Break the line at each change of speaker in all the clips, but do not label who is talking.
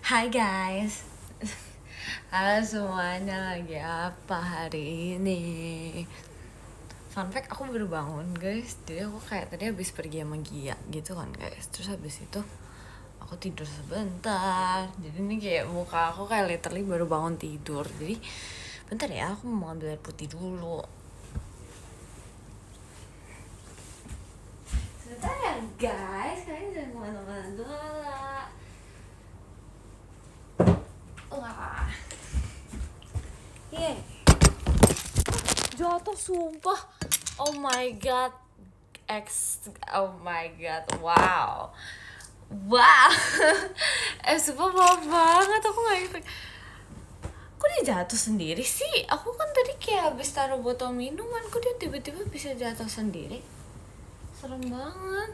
Hai guys. Halo semuanya, lagi apa hari ini? Fun fact, aku baru bangun guys. Jadi aku kayak tadi habis pergi sama Gia gitu kan guys. Terus habis itu aku tidur sebentar. Jadi ini kayak muka aku kayak literally baru bangun tidur. Jadi bentar ya, aku mau ambil air putih dulu. Sebentar ya guys, kalian jangan kemana-mana dulu. Wah. Yeah. Jatuh sumpah. Oh my god. Oh my god. Wow. Wow. Sumpah maaf banget, aku gak expect. Kok dia jatuh sendiri sih? Aku kan tadi kayak habis taruh botol minuman, kok dia tiba-tiba bisa jatuh sendiri? Serem banget.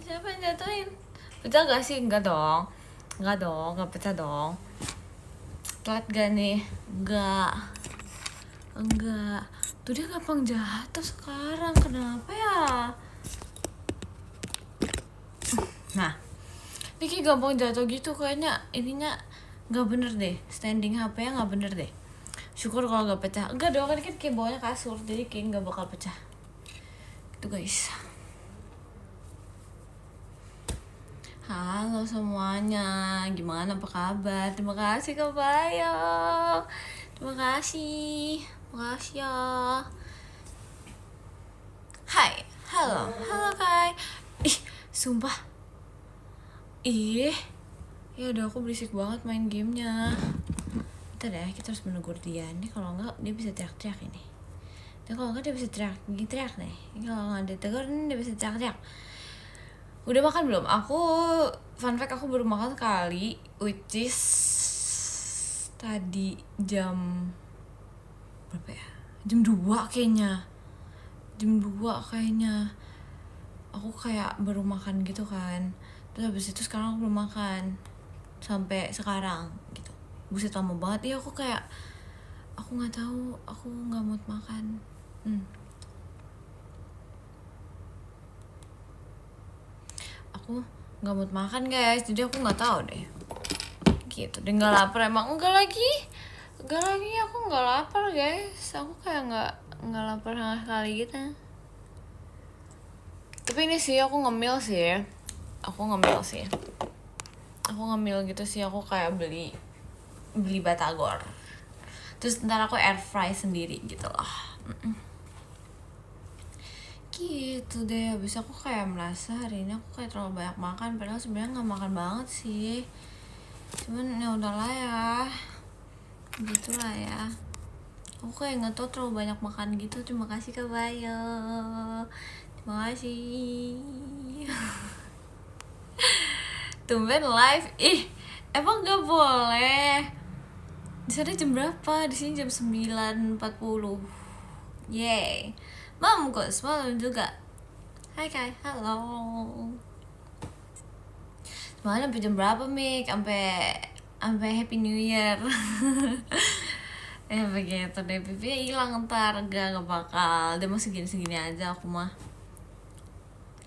Siapa yang jatuhin? Pecah gak sih? Enggak dong, gak pecah dong. Telat gak nih? Enggak. Tuh dia gampang jatuh sekarang. Kenapa ya? Nah, ini kayak gampang jatuh gitu. Kayaknya ininya gak bener deh. Standing HP-nya gak bener deh. Syukur kalau gak pecah. Enggak dong, kan kayak bawahnya kasur. Jadi kayak gak bakal pecah. Itu guys. Halo semuanya, gimana, apa kabar? Terima kasih Kak Bayo. Terima kasih ya. Hai, halo Kai. Ih, sumpah. Ya udah, aku berisik banget main gamenya. Bentar ya, kita harus menegur dia. Nih kalau enggak dia bisa teriak-teriak ini. Dan kalau enggak dia bisa teriak nih. Kalau nggak ditegur dia bisa teriak-teriak. Udah makan belum? Aku fun fact, aku baru makan sekali, which is tadi jam berapa ya? Jam 2 kayaknya. Aku kayak baru makan gitu kan. Terus habis itu sekarang aku belum makan sampai sekarang gitu. Buset, lama banget ya. Aku nggak tahu, aku nggak mood makan. Aku nggak mood makan guys, jadi aku nggak tahu deh gitu. Dia nggak lapar emang? Enggak lagi, aku nggak lapar guys. Aku kayak nggak lapar sama sekali gitu. Tapi ini sih aku ngemil gitu sih. Aku kayak beli batagor, terus ntar aku air fry sendiri gitu loh. Gitu deh. Habis aku kayak merasa hari ini aku kayak terlalu banyak makan, padahal sebenarnya nggak makan banget sih. Cuman ya udahlah ya, gitulah ya. Aku kayak nggak tahu terlalu banyak makan gitu. Terima kasih Kak Bayo. Terima kasih. Tumben live. Emang nggak boleh? Di sana jam berapa? Di sini jam 9.40. Yeay. Mamkus malam juga. Hai Kai, halo. Semalam sampai jam berapa Mik? Sampai Happy New Year. Begitu deh, pipi hilang ntar. Gak bakal. Dia masih segini aja aku mah.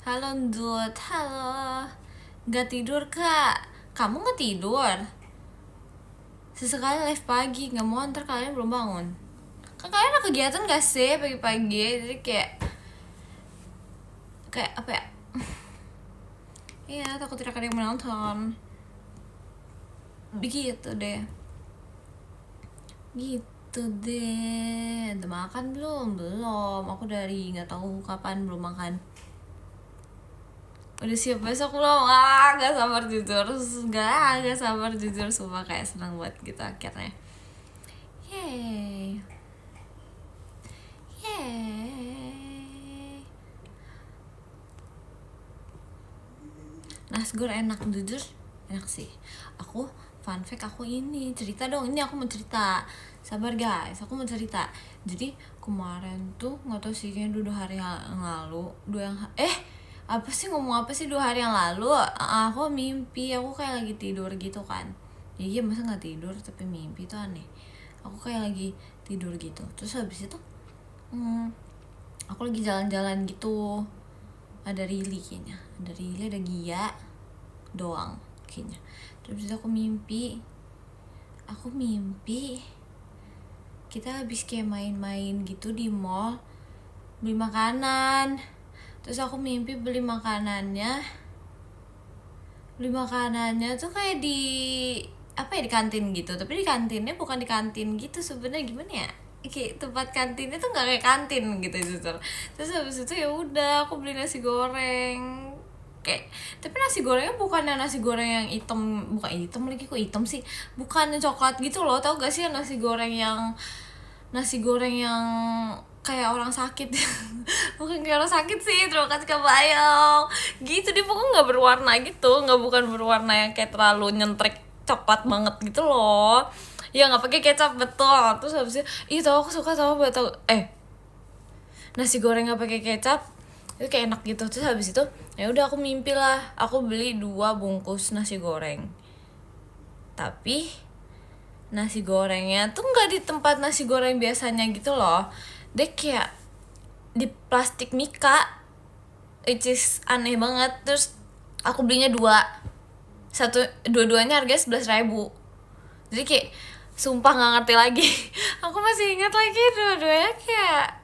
Halo Ndut, halo. Gak tidur Kak? Kamu gak tidur? Sesekali live pagi, gak mau ntar kalian belum bangun. Kan kalian ada kegiatan gak sih pagi-pagi? Jadi kayak apa ya? Iya, takut tidak ada yang menonton. Begitu deh. Udah makan belum? Aku dari nggak tahu kapan belum makan. Udah siap besok belum? Gak sabar jujur. Gak sabar jujur. Sumpah kayak senang buat gitu akhirnya. Yeay. Nasgor enak, jujur enak sih. Aku fun fact, aku ini cerita dong. Ini aku mau cerita. Sabar guys, aku mau cerita. Jadi kemarin tuh nggak tahu sih, kayaknya 2 hari yang lalu. 2 hari yang lalu aku mimpi. Aku kayak lagi tidur gitu kan. Ya masa nggak tidur tapi mimpi, tuh aneh. Aku kayak lagi tidur gitu. Terus habis itu aku lagi jalan-jalan gitu. Ada Rili kayaknya. Ada Gia doang kayaknya. Terus aku mimpi kita habis kayak main-main gitu di mall, beli makanan. Terus aku mimpi beli makanannya tuh kayak di di kantin gitu, tapi di kantinnya bukan di kantin gitu sebenarnya, gimana ya, kayak tempat kantinnya tuh nggak kayak kantin gitu justru. Terus habis itu ya udah aku beli nasi goreng, tapi nasi gorengnya bukannya nasi goreng yang hitam, bukan hitam lagi, kok hitam sih, bukannya coklat gitu loh, tau gak sih nasi goreng yang kayak orang sakit. Bukan kayak orang sakit sih, terima kasih Kak Bayong gitu, dia pokoknya nggak berwarna gitu, bukan berwarna yang kayak terlalu nyentrek coklat banget gitu loh ya, nggak pakai kecap, betul. Terus habis itu aku suka nasi goreng nggak pakai kecap itu kayak enak gitu. Terus habis itu ya udah aku mimpi lah, aku beli 2 bungkus nasi goreng, tapi nasi gorengnya tuh nggak di tempat nasi goreng biasanya gitu loh, dia kayak di plastik mika, which is aneh banget. Terus aku belinya dua-duanya harganya 11.000, jadi kayak sumpah nggak ngerti lagi. Aku masih ingat lagi dua-duanya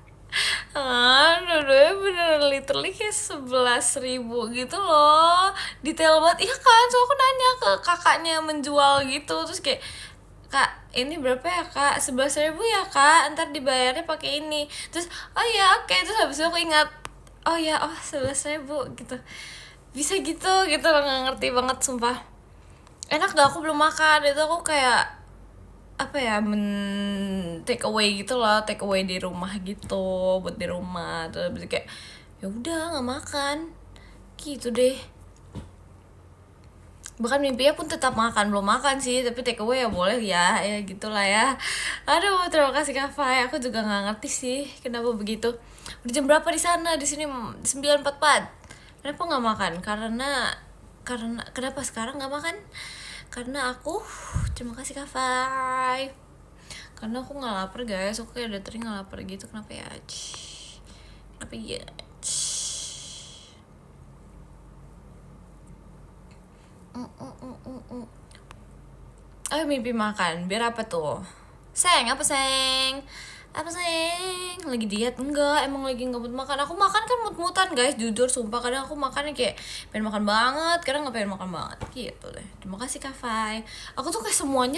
dua-duanya bener literally kayak 11.000 gitu loh, detail banget. Iya kan, so aku nanya ke kakaknya yang menjual gitu, terus kayak, Kak, ini berapa ya Kak? 11.000 ya Kak, ntar dibayarnya pakai ini. Terus, oh ya oke. Terus habis itu aku ingat, 11.000 gitu. Bisa gitu loh, nggak ngerti banget sumpah. Enak gak? Aku belum makan. Itu aku kayak take away gitu loh, take away di rumah gitu, buat di rumah. Terus kayak ya udah nggak makan gitu deh. Bahkan mimpinya pun tetap makan, belum makan sih, tapi take away ya boleh ya gitulah ya. Aduh, terima kasih Kak Fai. Aku juga nggak ngerti sih kenapa begitu. Udah jam berapa di sana? Di sini 9.44. Kenapa nggak makan? Karena kenapa sekarang nggak makan? Karena aku, terima kasih Kak Fai, karena aku nggak lapar guys. Aku kayak udah tadi nggak lapar gitu. Kenapa ya? Ayo mimpi makan, biar apa tuh? Apa seng? Lagi diet? Enggak, emang lagi nggak mood makan. Aku makan kan mut-mutan guys, jujur sumpah. Kadang aku makannya kayak pengen makan banget, kadang nggak pengen makan banget gitu deh. Terima kasih Kak Fai. Aku tuh kayak semua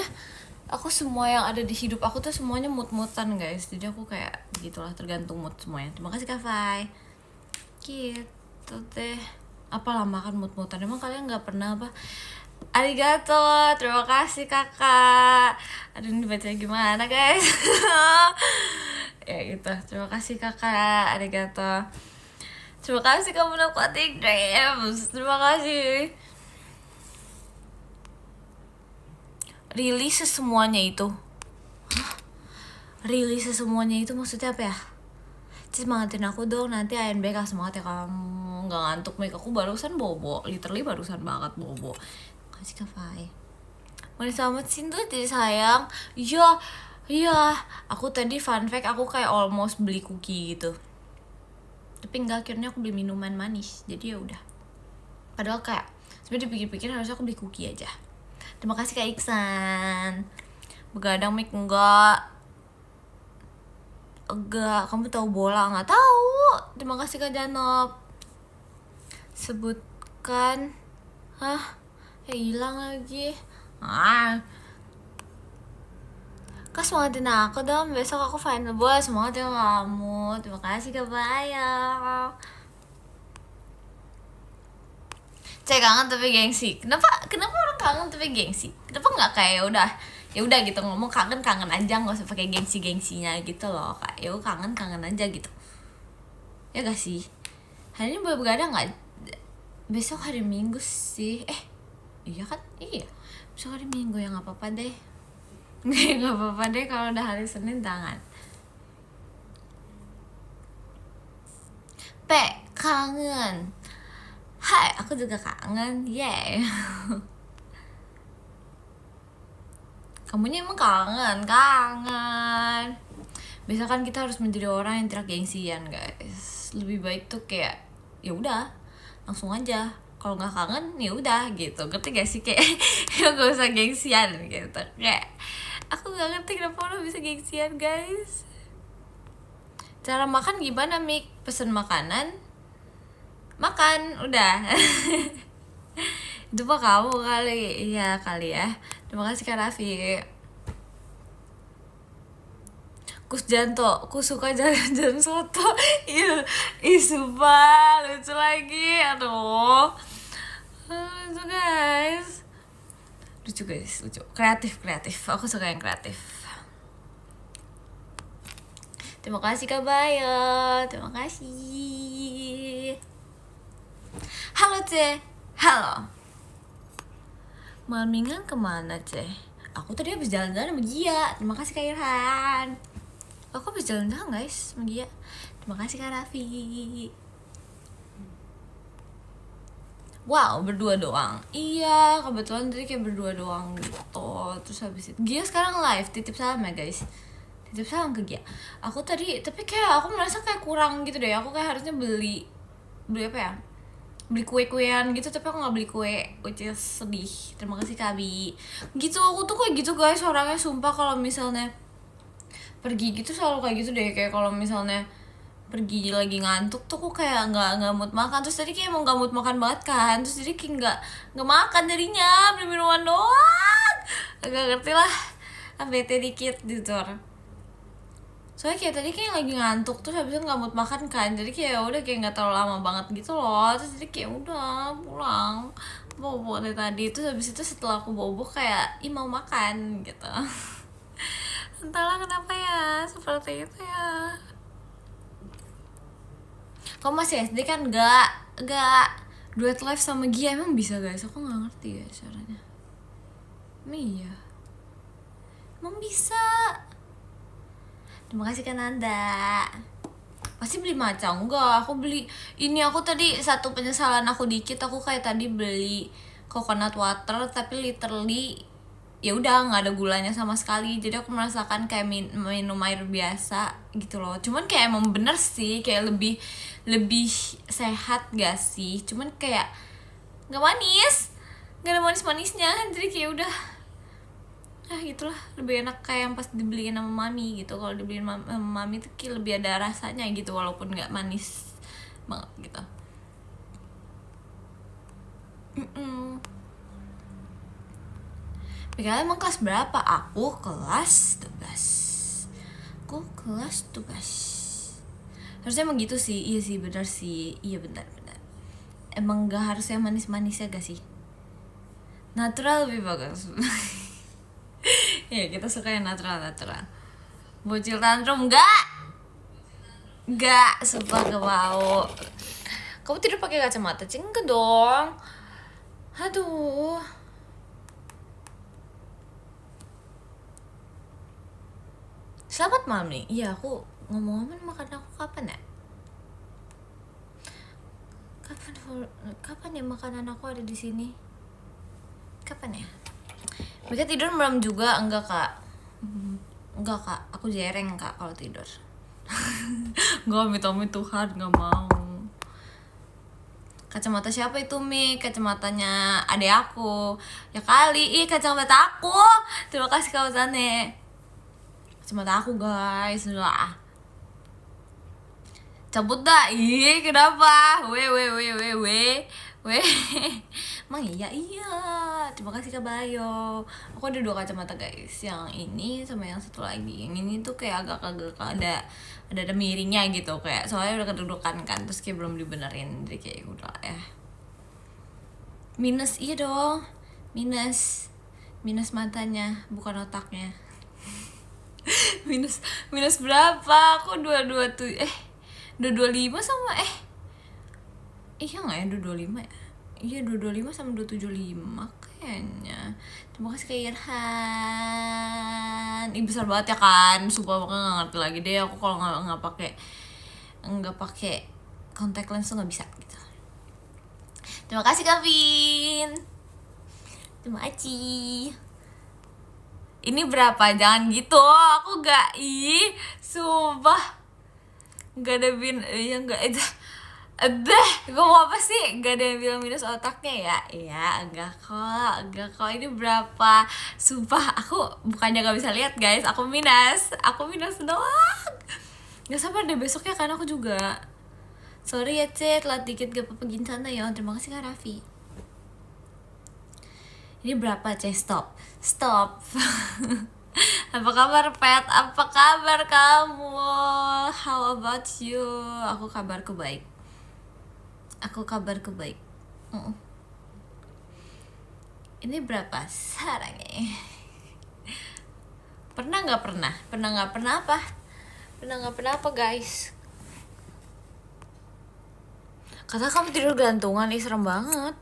yang ada di hidup aku tuh semuanya mut-mutan guys. Jadi aku kayak begitulah, tergantung mood semuanya. Terima kasih Kak Fai. Gitu deh. Apalah makan mut-mutan. Emang kalian nggak pernah apa? Arigato, terima kasih kakak. Aduh, ini bacanya gimana guys? Ya gitu, terima kasih kakak. Arigato. Terima kasih kamu dapetin dreams. Terima kasih. Rilis semuanya itu. Rilis semuanya itu maksudnya apa ya? Semangatin aku dong, nanti ANBK semangat ya kamu. Gak ngantuk, make aku barusan bobo. Literally barusan banget bobo. Kasih Kak Fai. Manis amat sih tuh jadi sayang. Iya. Aku tadi fun fact, aku kayak almost beli cookie gitu. Tapi enggak, akhirnya aku beli minuman manis. Jadi ya udah. Padahal kayak sebenarnya dipikir-pikir harusnya aku beli cookie aja. Terima kasih Kak Iksan. Begadang Mik enggak, kamu tahu bola? Nggak tahu. Terima kasih Kak Janop. Sebutkan. Hilang lagi. Kak semangatin aku dong, besok aku final boy. Semangatin kamu. Terima kasih Kak Bayang. Cek kangen tapi gengsi. Kenapa orang kangen tapi gengsi? Kenapa nggak kayak ya udah gitu, ngomong kangen aja, nggak usah pakai gengsinya gitu loh. Kayak ya kangen aja gitu. Ya gak sih? Hari ini boleh begadang nggak? Besok hari Minggu sih. Iya kan? Iya. Besok hari Minggu ya, nggak apa-apa deh. Nggak apa-apa deh kalau udah hari Senin tangan. Kangen. Hai, aku juga kangen. Yeay. Kamunya emang kangen. Biasa kan kita harus menjadi orang yang tidak gengsian guys. Lebih baik tuh kayak ya udah langsung aja. kalau nggak kangen ya udah gitu, ngerti gak sih? Kayak gak usah gengsian gitu. Kayak aku nggak ngerti kenapa orang bisa gengsian guys. Cara makan gimana, Mik? Pesen makanan, makan udah. Itu mah kamu kali. Iya kali ya. Terima kasih Kak Raffi. Kus Janto, ku suka jalan-jalan soto. Iya, sumpah lucu lagi. Aduh, lucu guys, lucu. Kreatif. Aku suka yang kreatif. Terima kasih Kak Bayo, terima kasih. Halo Ceh, halo. Malam mingguan kemana Ceh? Aku tadi habis jalan-jalan sama Gia. Terima kasih Kak Irhan. Aku habis jalan-jalan guys sama Gia. Terima kasih Kak Raffi. Wow, berdua doang. Iya, kebetulan tadi kayak berdua doang gitu. Terus habis itu Gia sekarang live, titip salam ya guys. Titip salam ke Gia. Aku tadi, tapi kayak aku merasa kayak kurang gitu deh. Aku kayak harusnya beli apa ya? Beli kue-kuean gitu, tapi aku gak beli kue, which is sedih. Terima kasih Kak Abi. Gitu, aku tuh kayak gitu guys orangnya, sumpah. Kalau misalnya pergi gitu selalu kayak gitu deh. Kayak kalau misalnya pergi lagi ngantuk tuh aku kayak nggak mood makan. Terus tadi kayak emang nggak mood makan banget kan, terus jadi kayak nggak makan jadinya, beli minuman doang. Agak ngerti lah, bete dikit gitu. Soalnya kayak tadi kayak lagi ngantuk, terus habis itu nggak mood makan kan, jadi kayak udah kayak nggak terlalu lama banget gitu loh. Terus jadi kayak udah pulang bobo dari tadi. Terus habis itu setelah aku bobo kayak mau makan gitu. Entahlah kenapa ya seperti itu ya. Kamu masih SD kan? Gak duet live sama Gia emang bisa guys? Aku gak ngerti ya caranya. Iya, emang bisa. Terima kasih kan Nanda. Pasti beli matcha? Enggak, aku beli ini. Aku tadi satu penyesalan aku dikit, aku kayak tadi beli coconut water tapi literally ya udah nggak ada gulanya sama sekali, jadi aku merasakan kayak minum air biasa gitu loh. Cuman kayak emang bener sih, kayak lebih sehat gak sih? Cuman kayak nggak manis, nggak ada manisnya, jadi kayak udah gitulah. Lebih enak kayak yang pas dibeliin sama mami gitu. Kalau dibeliin sama mami tuh kayak lebih ada rasanya gitu, walaupun nggak manis banget gitu. Mikael emang kelas berapa? Aku kelas 12. Aku kelas 12. Harusnya emang gitu sih. Iya sih, benar sih. Iya benar. Emang gak harus yang manis-manis ya gak sih? Natural lebih bagus. Ya kita suka yang natural. Bocil tantrum Gak, sumpah gak mau. Kamu tidur pakai kacamata? Enggak dong. Aduh. Selamat malam nih. Iya, aku ngomong-ngomong makan aku kapan ya? Kapan ya makanan aku ada di sini? Kapan ya? Mereka tidur malam juga? Enggak kak, aku jereng kak kalau tidur. Gak, amit-amit Tuhan, gak mau. Kacamata siapa itu Mi? Kacamatanya adek aku. Ya kali, kacamata aku. Terima kasih kak Zane. Kacamata aku guys, udah cabut dah. Kenapa? Emang iya. Terima kasih Kak Bayo. Aku ada 2 kacamata guys, yang ini sama yang satu lagi. Yang ini tuh kayak agak ada miringnya gitu, kayak soalnya udah kedudukan kan, terus kayak belum dibenerin, jadi kayak udah ya minus. Iya dong, minus matanya, bukan otaknya. minus berapa? Aku 225 sama iya nggak ya 225 ya? Iya 225 sama 275 kayaknya. Terima kasih Kak Irhan. Besar banget ya kan? Sumpah makanya nggak ngerti lagi deh aku kalau nggak pakai contact lens tuh nggak bisa gitu. Terima kasih Kak Vin. Terima kasih. Ini berapa? Jangan gitu. Aku gak sumpah. Gak ada bin. Ya gak itu. Gue mau apa sih? Gak ada yang bilang minus otaknya ya? Iya, enggak kok. Ini berapa? Sumpah, aku bukannya gak bisa lihat guys. Aku minus doang. Gak sabar deh besoknya kan aku juga. Sorry ya Cet, telat dikit gak apa-apa gini santai ya. Terima kasih Kak Raffi. Ini berapa Cet? Stop. Apa kabar Pet? Apa kabar kamu? How about you? Aku kabarku baik. Ini berapa sarangnya? Pernah nggak apa guys? Kata kamu tidur gantungan, nih serem banget.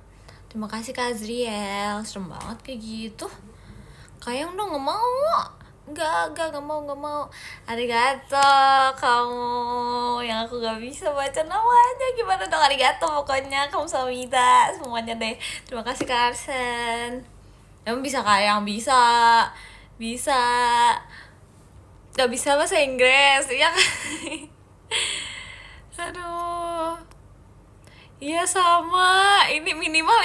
Terima kasih Kak Azriel, serem banget kayak gitu. Kayang dong, nggak mau. Arigato kamu yang aku gak bisa baca namanya. Gimana dong arigato pokoknya. Kamu samida semuanya deh. Terima kasih Kak Arsen. Emang bisa Kayang? Bisa. Gak bisa bahasa Inggris ya kan? Aduh. Iya sama, ini minimal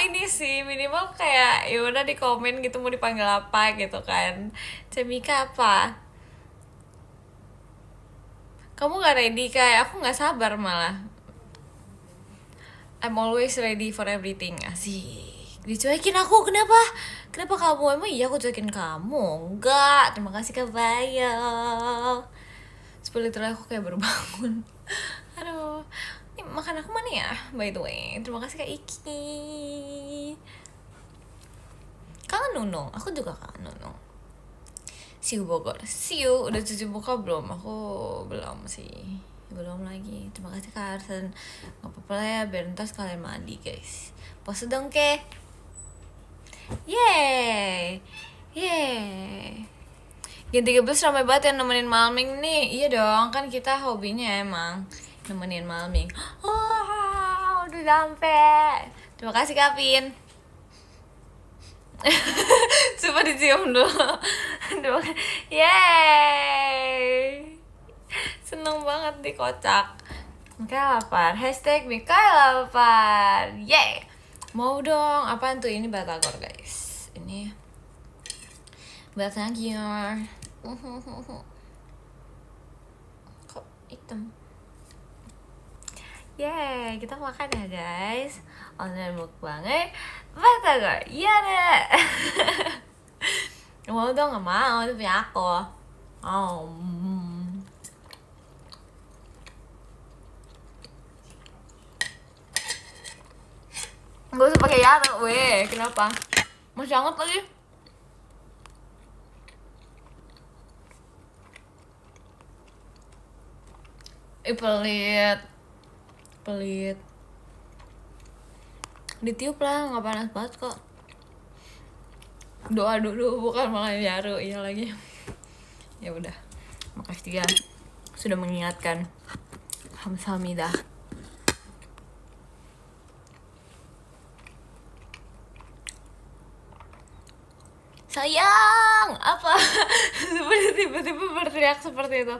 kayak ya udah di komen gitu mau dipanggil apa gitu kan. Cemika apa? Kamu gak ready kayak aku nggak sabar malah. I'm always ready for everything. Asik. Dicuekin aku kenapa kamu? Emang iya aku cuekin kamu? Enggak. Terima kasih Kak Bayo. Literally aku kayak baru bangun. Aduh. Makan aku mana ya by the way. Terima kasih Kak Iki. Kangen Nunung, aku juga kangen Nunung. See you Bogor. See you. Udah cuci muka belum? Aku belum sih. Belum lagi. Terima kasih Kak Arsen. Gak apa-apa lah ya, biar ntar sekalian mandi guys. Pose dong ke. Yeay. Gen 13 ramai banget yang nemenin Malming nih. Iya dong, kan kita hobinya emang nemenin Malming. Oh, udah sampai. Terima kasih Kavin. Coba dicium dulu. Yeay. Seneng banget dikocak. Mikael lapar. Hashtag Mikael lapar. Yeay. Mau dong. Apaan tuh? Ini batagor guys. Ini batagor. Kok hitam? Yeay, kita makan ya guys. Online mukbang batagor. Iya deh. Mau dong, gak mau, itu punya aku. Gak usah pakai yaro, weh. Kenapa? Masih hangat lagi. Pelit. Ditiup lah, nggak panas banget kok. Doa dulu, bukan malah yaro. Iya lagi. Ya udah. Makasih ya sudah mengingatkan. Hamsamidah. Sayang, apa? Tiba-tiba berteriak seperti itu.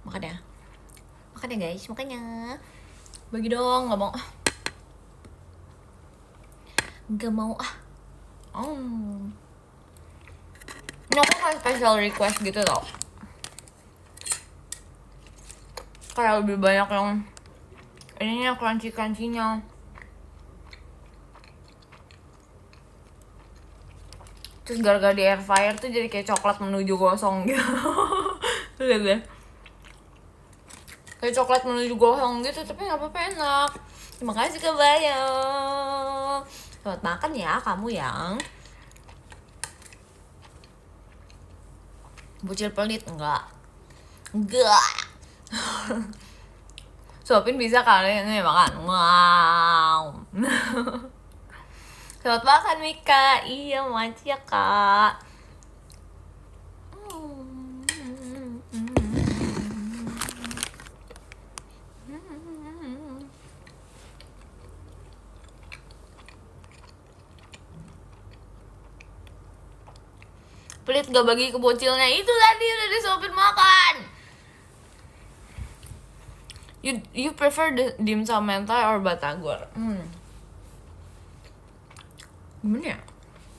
Makan ya guys, makannya. Bagi dong, nggak mau Ini aku kayak special request gitu tau. Kayak lebih banyak yang ininya crunchy-crunchy-nya. Terus gara-gara di air fryer tuh jadi kayak coklat menuju gosong gitu. Lihat deh. Kayak coklat menuju gosong gitu, tapi gak apa-apa enak. Terima kasih Kak Bayo. Selamat makan ya kamu yang bucil pelit. Enggak. Suapin bisa kali ini makan. Wow. Selamat makan Mika. Iya makasih ya Kak. Pelit gak bagi ke bocilnya. Itu tadi udah disuapin makan. You prefer dimsum mentai or batagor? Gimana ya?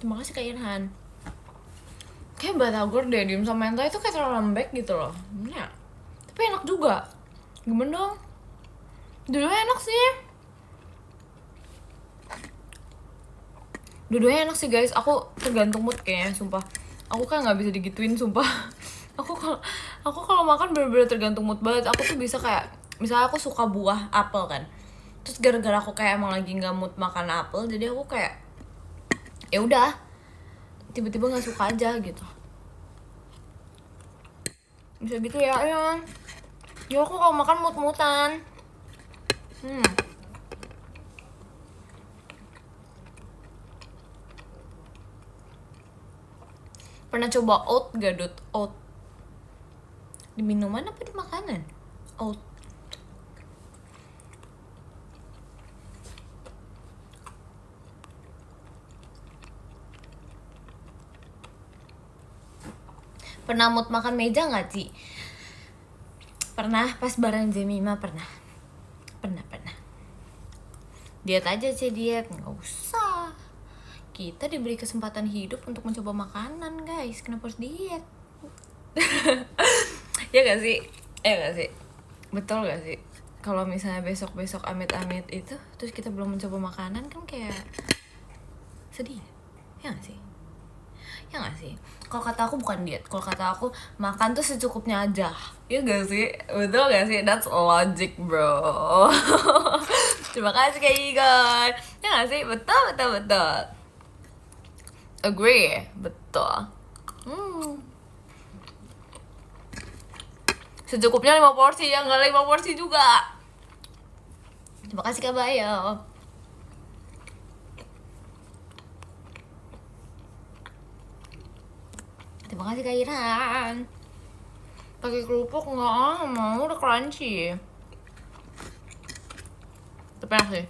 Terima kasih Kak Irhan. Kayak batagor deh, dimsum mentai itu kayak terlalu lembek gitu loh. Gimana ya? Tapi enak juga. Gimana dong? Dua-duanya enak sih. Dua-duanya enak sih guys. Aku tergantung mood kayaknya, sumpah. Aku kan nggak bisa digituin, sumpah. Aku kalau makan bener-bener tergantung mood banget. Aku tuh bisa kayak, misalnya aku suka buah apel kan. Terus gara-gara aku kayak emang lagi nggak mood makan apel, jadi aku kayak ya udah tiba-tiba nggak suka aja gitu. Bisa gitu ya. Ya aku kalau makan mood-moodan. Pernah coba oat gak, Dut? Oat di minuman apa di makanan? Oat. Pernah mood makan meja gak, Ci? Pernah, pas bareng Jemima pernah. Diet aja sih, diet. Nggak usah. Kita diberi kesempatan hidup untuk mencoba makanan, guys. Kenapa harus diet? Ya gak sih? Betul gak sih? Kalau misalnya besok-besok amit-amit itu, terus kita belum mencoba makanan, kan kayak sedih. Ya gak sih? Kalau kata aku bukan diet. Kalau kata aku, makan tuh secukupnya aja. Ya gak sih? Betul gak sih? That's logic, bro. Terima kasih Kak Igon. Ya gak sih? Betul. Agree. Betul. Secukupnya 5 porsi, ya nggak 5 porsi juga. Terima kasih Kak Bayo. Terima kasih Kak Iran. Pakai kerupuk nggak mau, udah crunchy. Tapi enak sih.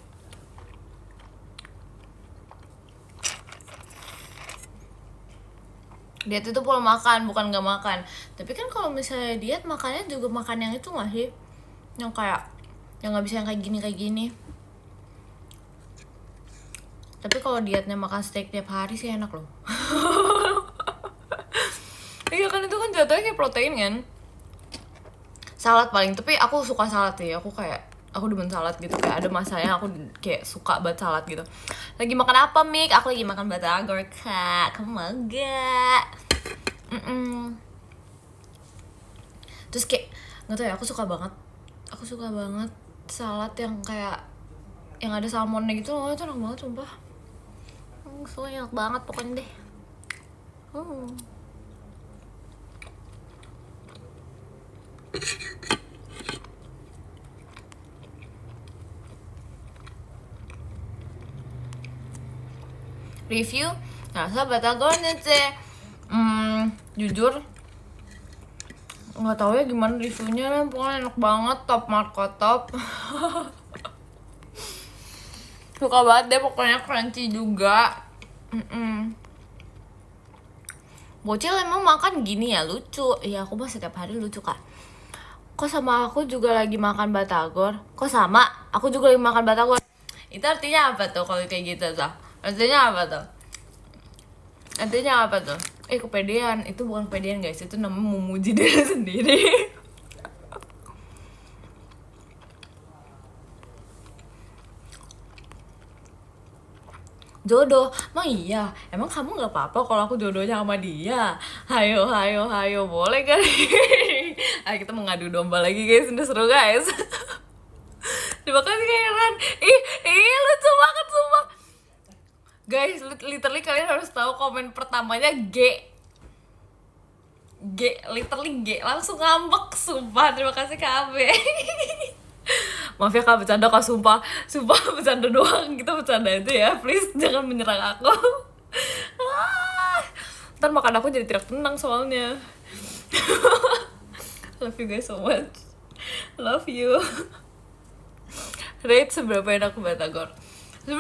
Diet itu pola makan, bukan nggak makan. Tapi kan kalau misalnya diet, makannya juga makan yang itu nggak sih? Yang kayak, yang nggak bisa yang kayak gini. Tapi kalau dietnya makan steak tiap hari sih enak loh. Iya kan, itu kan jatuhnya kayak protein kan. Salad paling, tapi aku suka salad ya. Aku demen salad gitu. Kayak ada masanya aku kayak suka banget salad gitu. Lagi makan apa, Mik? Aku lagi makan batagor, Kak. Kamu mau gak? Terus kayak, gak tau ya, aku suka banget salad yang kayak yang ada salmonnya gitu loh. Itu enak banget sumpah. Soalnya enak banget pokoknya deh. Review, nah batagor nih jujur nggak tahu ya gimana reviewnya, pokoknya enak banget, top marko top. Suka banget deh pokoknya, crunchy juga. Bocil emang makan gini ya, lucu ya. Aku mah setiap hari lucu Kak. Kok sama aku juga lagi makan batagor? Kok sama? Aku juga lagi makan batagor. Itu artinya apa tuh kalau kayak gitu tuh? Artinya apa tuh? Kepedean. Itu bukan kepedean guys, itu namanya memuji diri sendiri. Jodoh, emang iya? Emang kamu nggak apa-apa kalau aku jodohnya sama dia? Hayo, boleh kan? Ayo kita mengadu domba lagi guys, udah seru guys. Terima kasih Kak Iran. Ih, lucu banget sumpah. Guys, literally kalian harus tahu komen pertamanya G, literally G, langsung ngambek sumpah. Terima kasih Kak Abe. Maaf ya Kak, bercanda Kak, sumpah bercanda doang, kita bercanda itu ya, please jangan menyerang aku. Ntar makan aku jadi tidak tenang soalnya. Love you guys so much, love you. Rate seberapa enak batagor? Ya?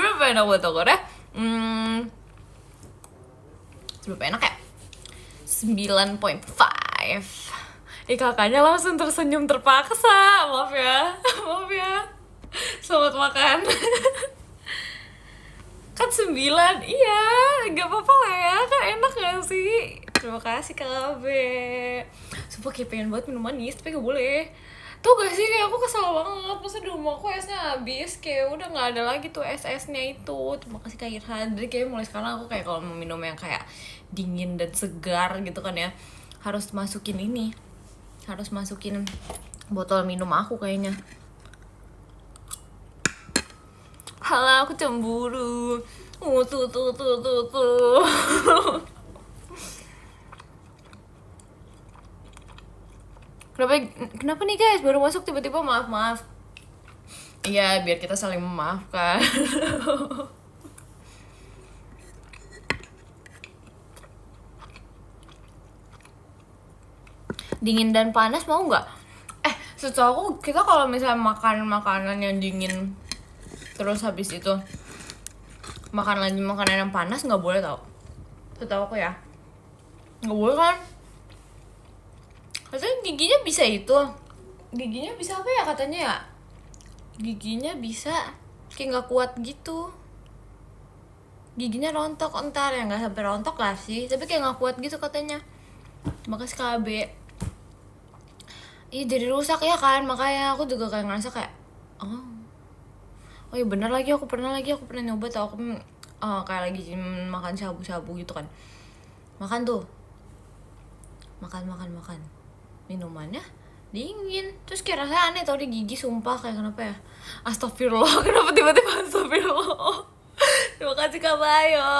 Seberapa enak ya? 9.5. Kakaknya langsung tersenyum terpaksa. Maaf ya. Maaf ya. Selamat makan. Kan 9, iya, gak apa-apa lah ya, kan enak gak sih? Terima kasih KB. Sumpah kayak pengen buat minum manis, tapi gak boleh. Tuh gak sih, kayak aku kesel banget, masa di rumah aku esnya habis, kayak udah gak ada lagi tuh es-esnya itu. Terima kasih Kak Irhan. Jadi kayak mulai sekarang aku kayak kalau mau minum yang kayak dingin dan segar gitu kan ya, harus masukin ini, harus masukin botol minum aku kayaknya. Halah, aku cemburu. Tuh. Kenapa nih guys? Baru masuk tiba-tiba maaf. Iya, biar kita saling memaafkan. Dingin dan panas mau nggak? Setahu aku kita kalau misalnya makan makanan yang dingin terus habis itu makan lagi makanan yang panas nggak boleh tau. Setahu aku ya nggak boleh kan? Katanya giginya bisa itu, giginya bisa apa ya katanya ya? Giginya bisa kayak nggak kuat gitu, giginya rontok entar ya, nggak sampai rontok lah sih, tapi kayak nggak kuat gitu katanya. Makasih KB. Iya jadi rusak ya kan, makanya aku juga kayak ngerasa kayak oh iya bener lagi, aku pernah nyoba tau, aku kayak lagi makan shabu-shabu gitu kan, makan minumannya dingin, terus kayak rasanya aneh tau di gigi, sumpah kayak kenapa ya, astagfirullah. Kenapa tiba-tiba astagfirullah. Terima kasih Kak Bayo.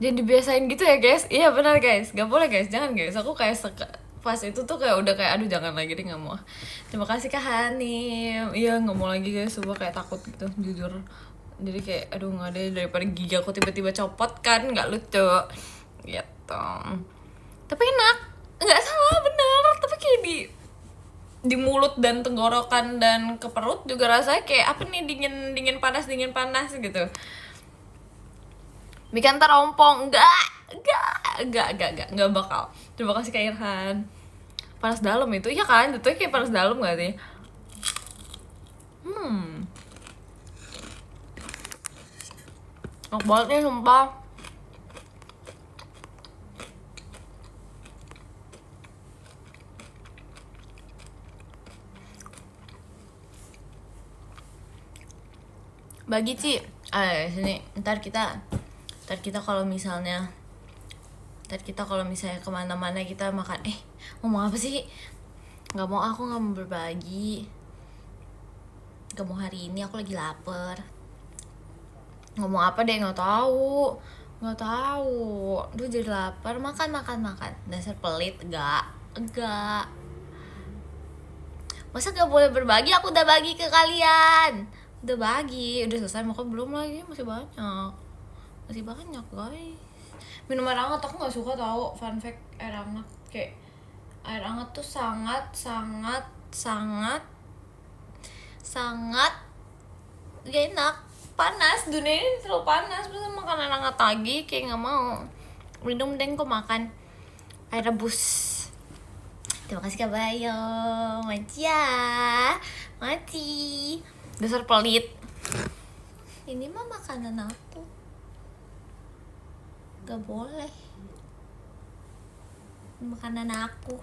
Jadi dibiasain gitu ya guys. Iya benar guys, gak boleh guys, jangan guys. Aku kayak pas itu tuh kayak udah kayak aduh jangan lagi deh, nggak mau. Terima kasih Kak Hanim. Iya nggak mau lagi guys, coba kayak takut gitu jujur. Jadi kayak aduh nggak deh, daripada gigi aku tiba-tiba copot kan nggak lucu gitu. Tapi enak, nggak salah bener. Tapi kayak di mulut dan tenggorokan dan ke perut juga rasanya kayak apa nih, dingin panas gitu. Bikin terompong, enggak bakal. Terima kasih Kak Irhan. Panas dalam itu, iya kan? Jatuhnya kayak panas dalam gak sih? Enak banget nih sumpah. Bagi Ci, sini. Ntar kita kalau misalnya kemana-mana kita makan. Ngomong apa sih? Aku nggak mau berbagi. Gak mau hari ini, aku lagi lapar. Ngomong apa deh, nggak tahu. Duh jadi lapar. Makan. Dasar pelit, enggak. Masa gak boleh berbagi? Aku udah bagi ke kalian. Udah selesai makan belum lagi? Masih banyak guys. Minum air hangat aku nggak suka tau. Fun fact, air hangat kayak air hangat tuh sangat gak enak, panas. Dunia ini terlalu panas, masa makan air hangat lagi, kayak nggak mau. Minum deh, kok makan air rebus. Terima kasih Kak Bayo. Mati dasar pelit. Ini mah makanan aku, gak boleh. Makanan aku.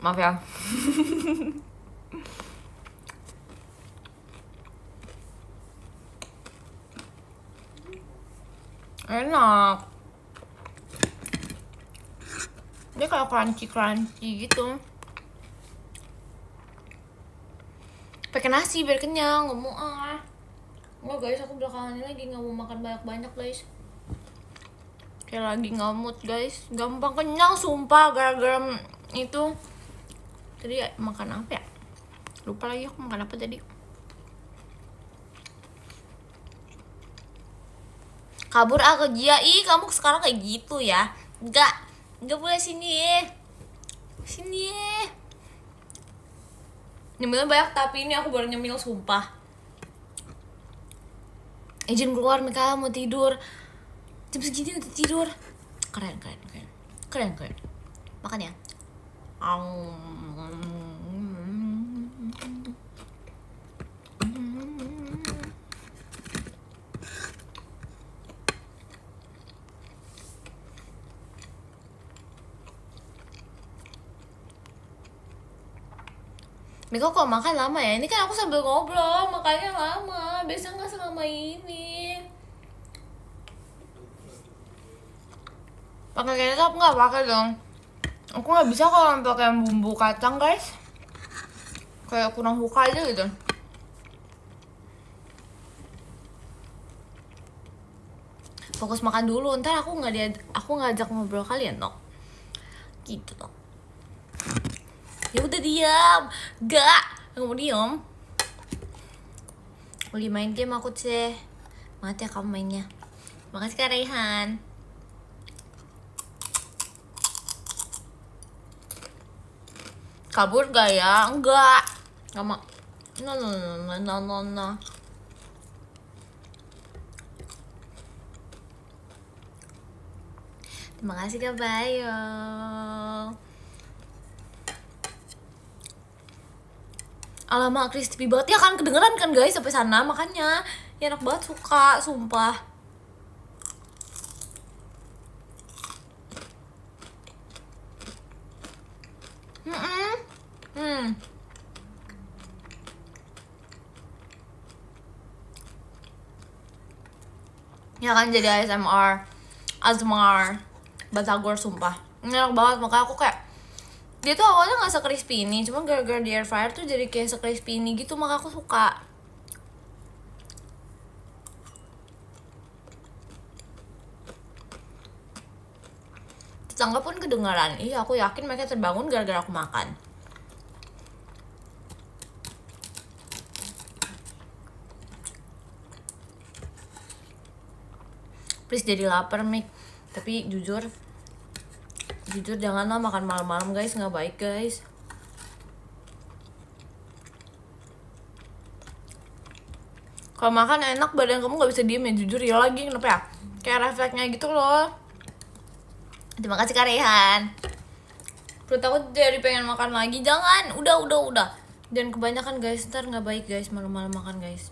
Maaf ya. Enak. Dia kayak crunchy gitu. Pakai nasi biar kenyang. Enggak guys, aku belakangan ini lagi nggak mau makan banyak guys. Kayak lagi ngamut guys, gampang kenyang sumpah gara-gara itu. Tadi makan apa ya? Lupa lagi aku makan apa tadi. Kabur ke Gia. Ih, kamu sekarang kayak gitu ya. Enggak. Nggak boleh sini. Sini. Nyemilnya banyak tapi ini aku baru nyemil sumpah. Izin keluar Mika, mau tidur. Jam segini udah tidur. Keren. Makan ya. Miko kok makan lama ya? Ini kan aku sambil ngobrol, makanya lama. Biasa nggak selama ini. Pakai kecap nggak? Pakai dong. Aku nggak bisa kalau pakai bumbu kacang guys. Kayak kurang suka aja gitu. Fokus makan dulu. Ntar aku ngajak ngobrol kalian dong. Gitu dong. Ya udah diam, gak mau diam. Lagi main game aku sih. Mati ya kamu mainnya. Makasih Kak Raihan. Kabur gak ya? Enggak. Gak mau. No. Terima kasih Kak Bayo. Alamak, crispy banget. Ya kan kedengeran kan guys sampai sana, makanya ya enak banget, suka sumpah. Ya kan jadi ASMR Batagor sumpah. Ini enak banget, makanya aku kayak dia tuh awalnya nggak se-crispy ini, cuma gara-gara di air fryer tuh jadi kayak se-crispy ini gitu, maka aku suka. Tetangga pun kedengaran. Iya, aku yakin mereka terbangun gara-gara aku makan. Please jadi lapar Mik. Tapi jujur janganlah makan malam-malam guys, nggak baik guys. Kalau makan enak badan kamu nggak bisa diem ya, jujur ya lagi kenapa ya? Kayak refleksnya gitu loh. Terima kasih Kak Rehan. Perut aku jadi pengen makan lagi. Jangan, udah. Dan kebanyakan guys, ntar nggak baik guys malam-malam makan guys.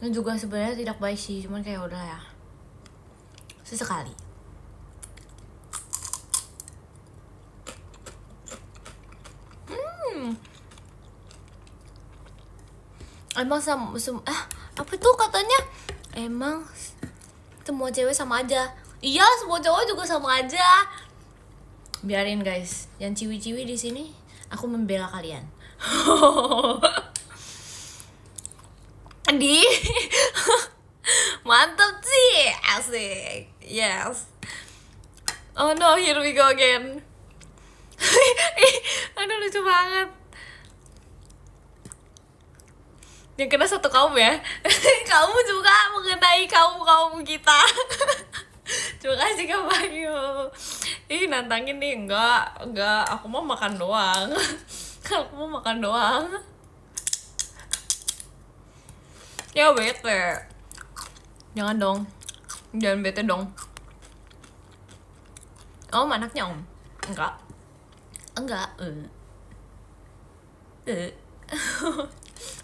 Itu juga sebenarnya tidak baik sih, cuman kayak udah ya. Sesekali. Emang apa tuh katanya? Emang semua cewek sama aja. Iya, semua cowok juga sama aja. Biarin guys, yang ciwi-ciwi di sini aku membela kalian. Di mantap sih, asik. Yes. Oh no, here we go again. Aduh lucu banget. Yang kena satu kaum ya. Kamu juga mengenai kaum kita. Terima kasih Kak Bayu. Ih nantangin nih. Enggak, aku mau makan doang. Ya bete. Jangan dong. Jangan bete dong. Oh anaknya om. Enggak.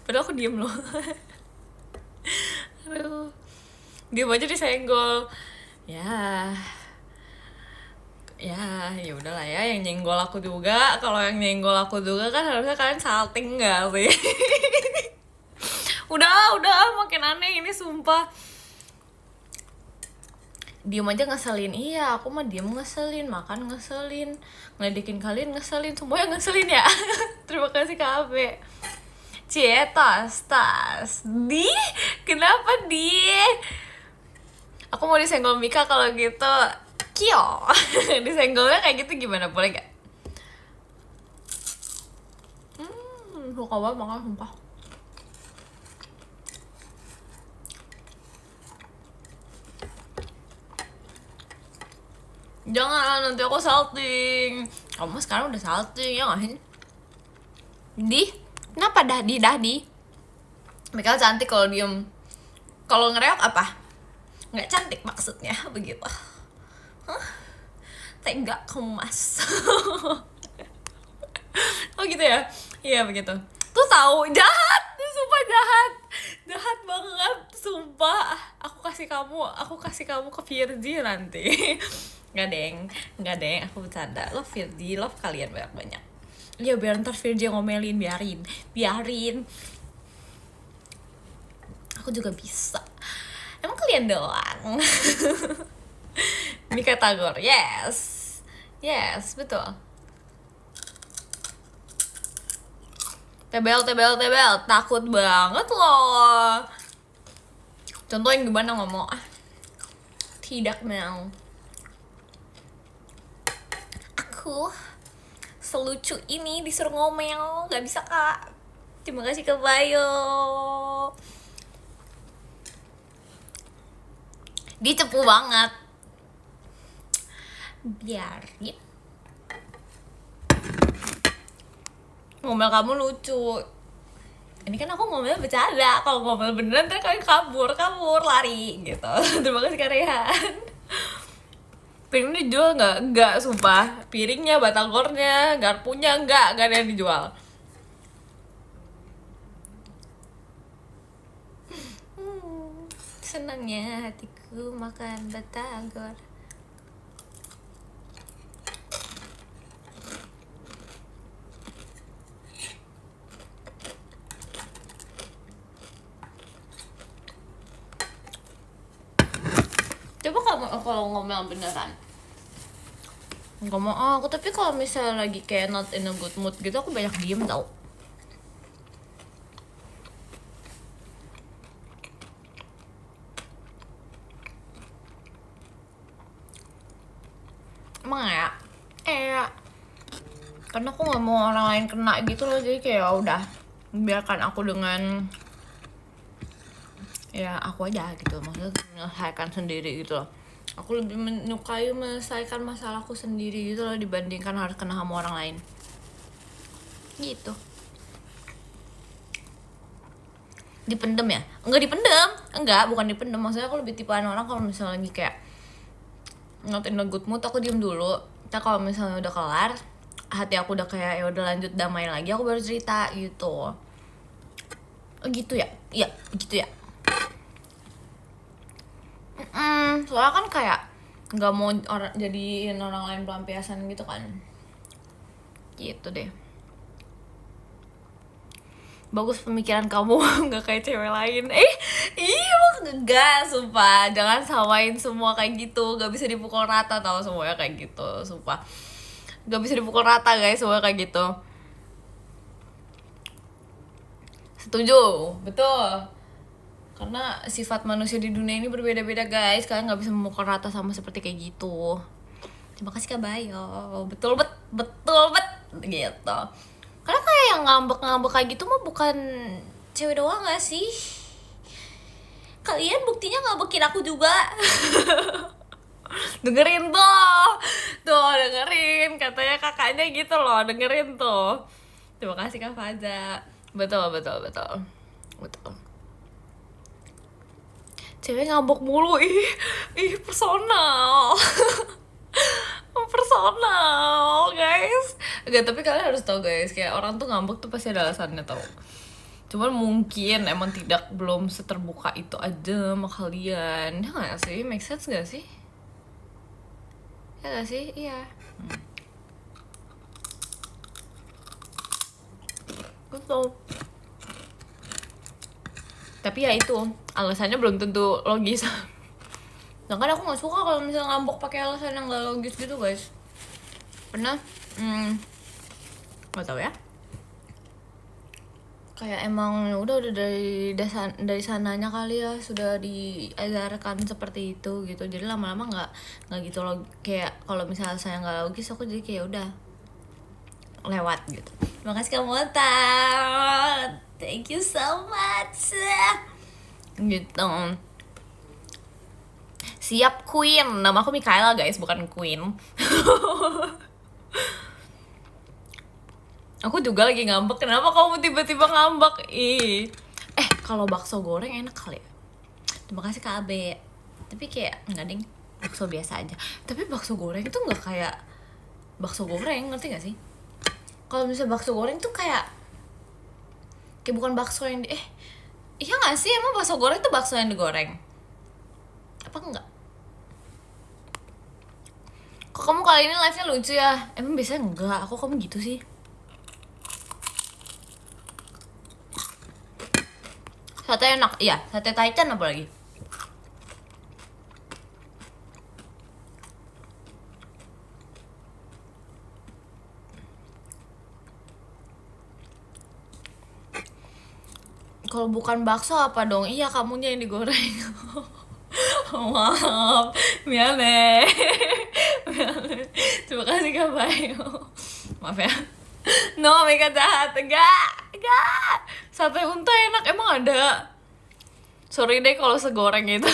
Padahal aku diem loh. Aduh, diem aja disenggol. Ya udahlah ya, yang nyenggol aku juga. Kalau yang nyenggol aku juga kan harusnya kalian salting nggak sih? udah makin aneh ini sumpah. Diem aja ngeselin. Iya, aku mah diem ngeselin, makan ngeselin, ngeledekin kalian ngeselin, semuanya ngeselin ya. Terima kasih Kak Abe. Cie, tas. Di? Kenapa di? Aku mau disenggol Mika kalau gitu. Kyo. Disenggolnya kayak gitu gimana? Boleh gak? Suka banget makan sumpah. Jangan, nanti aku salting. Kamu sekarang udah salting, ya nggak sih? Kenapa Dahdi? Mikael cantik kalau diem. Kalau ngereok apa? Nggak cantik maksudnya, begitu. Hah? Tega kamu, Mas. Oh gitu ya? Iya begitu. Tuh tahu, jahat, sumpah jahat banget, sumpah. Aku kasih kamu ke Virgi nanti. Nggak deng, aku bercanda. Love Virgi, love kalian banyak. Ya biar ntar Virgi ngomelin, biarin. Aku juga bisa. Emang kalian doang. Mika Tagor, yes, betul. Tebel, takut banget loh. Contoh yang gimana ngomong? Tidak mau. Aku selucu ini disuruh ngomel, nggak bisa kak. Terima kasih Kak Bayo. Dia cepu banget. Biarin. Ngomel kamu lucu. Ini kan aku ngomel bercanda. Kalau ngomel beneran ntar kalian kabur lari gitu. Terima kasih Kak Rehan. Piring dijual nggak? Nggak, sumpah. Piringnya, batagornya, garpunya nggak ada yang dijual. Senangnya hatiku makan batagor. Coba kalau ngomel beneran ngomong aku, tapi kalau misalnya lagi kayak not in a good mood gitu, aku banyak diem tau. Emang ya? Karena aku nggak mau orang lain kena gitu loh, jadi kayak udah biarkan aku dengan ya aku aja gitu, maksudnya menyelesaikan sendiri gitu loh. Aku lebih menyukai menyelesaikan masalahku sendiri gitu loh, dibandingkan harus kena sama orang lain gitu. Dipendem ya? Bukan dipendem, maksudnya aku lebih tipaan orang kalau misalnya lagi kayak not in a good mood, aku diem dulu. Kita kalau misalnya udah kelar, hati aku udah kayak ya udah lanjut damai lagi, aku baru cerita gitu. Gitu ya? Iya, gitu ya. Soalnya kan kayak nggak mau jadiin orang lain pelampiasan gitu kan. Gitu deh. Bagus pemikiran kamu, nggak kayak cewek lain. Iya, enggak, sumpah. Jangan samain semua kayak gitu. Gak bisa dipukul rata tau semuanya kayak gitu, sumpah. Gak bisa dipukul rata guys, semua kayak gitu. Setuju, betul. Karena sifat manusia di dunia ini berbeda-beda guys. Kalian gak bisa memukul rata sama seperti kayak gitu. Terima kasih Kak Bayo. Betul gitu. Karena kayak yang ngambek-ngambek kayak gitu mah bukan cewek doang gak sih? Kalian buktinya ngabekin aku juga. Dengerin tuh dengerin, katanya kakaknya gitu loh, dengerin tuh. Terima kasih Kak Faza. Betul. Cewek ngambek mulu, ih personal. Personal guys. Enggak, tapi kalian harus tahu guys, kayak orang tuh ngambek tuh pasti ada alasannya tau. Cuman mungkin emang belum seterbuka itu aja sama kalian. Ya gak sih? Make sense gak sih? Ya gak sih? Iya. Betul. Tapi ya itu, alasannya belum tentu logis. Nah kan aku gak suka kalau misalnya ngambek pakai alasan yang gak logis gitu guys. Pernah gak tau ya, kayak emang udah dari sananya kali ya sudah diajarkan seperti itu gitu, jadi lama-lama nggak gitu loh. Kayak kalau misalnya saya nggak logis, aku jadi kayak udah lewat gitu. Makasih kamu thank you so much gitu. Siap Queen. Nama aku Mikaela guys, bukan Queen. Aku juga lagi ngambek. Kenapa kamu tiba-tiba ngambek? Kalau bakso goreng enak kali ya. Terima kasih Kak Abe. Tapi kayak enggak ding, bakso biasa aja. Tapi bakso goreng itu nggak kayak bakso goreng, ngerti gak sih? Kalau misalnya bakso goreng tuh kayak bukan bakso yang iya nggak sih? Emang bakso goreng tuh bakso yang digoreng? Apa enggak? Kok kamu kali ini live-nya lucu ya? Emang biasanya enggak, aku kamu gitu sih. Sate enak, iya, sate Taichan apa lagi? Kalau bukan bakso apa dong? Iya, kamunya yang digoreng. Maaf, miane. Terima kasih Kak Bayu. Maaf ya. No, Mika jahat. Enggak. Sate unta enak, emang ada. Sorry deh kalau segoreng itu.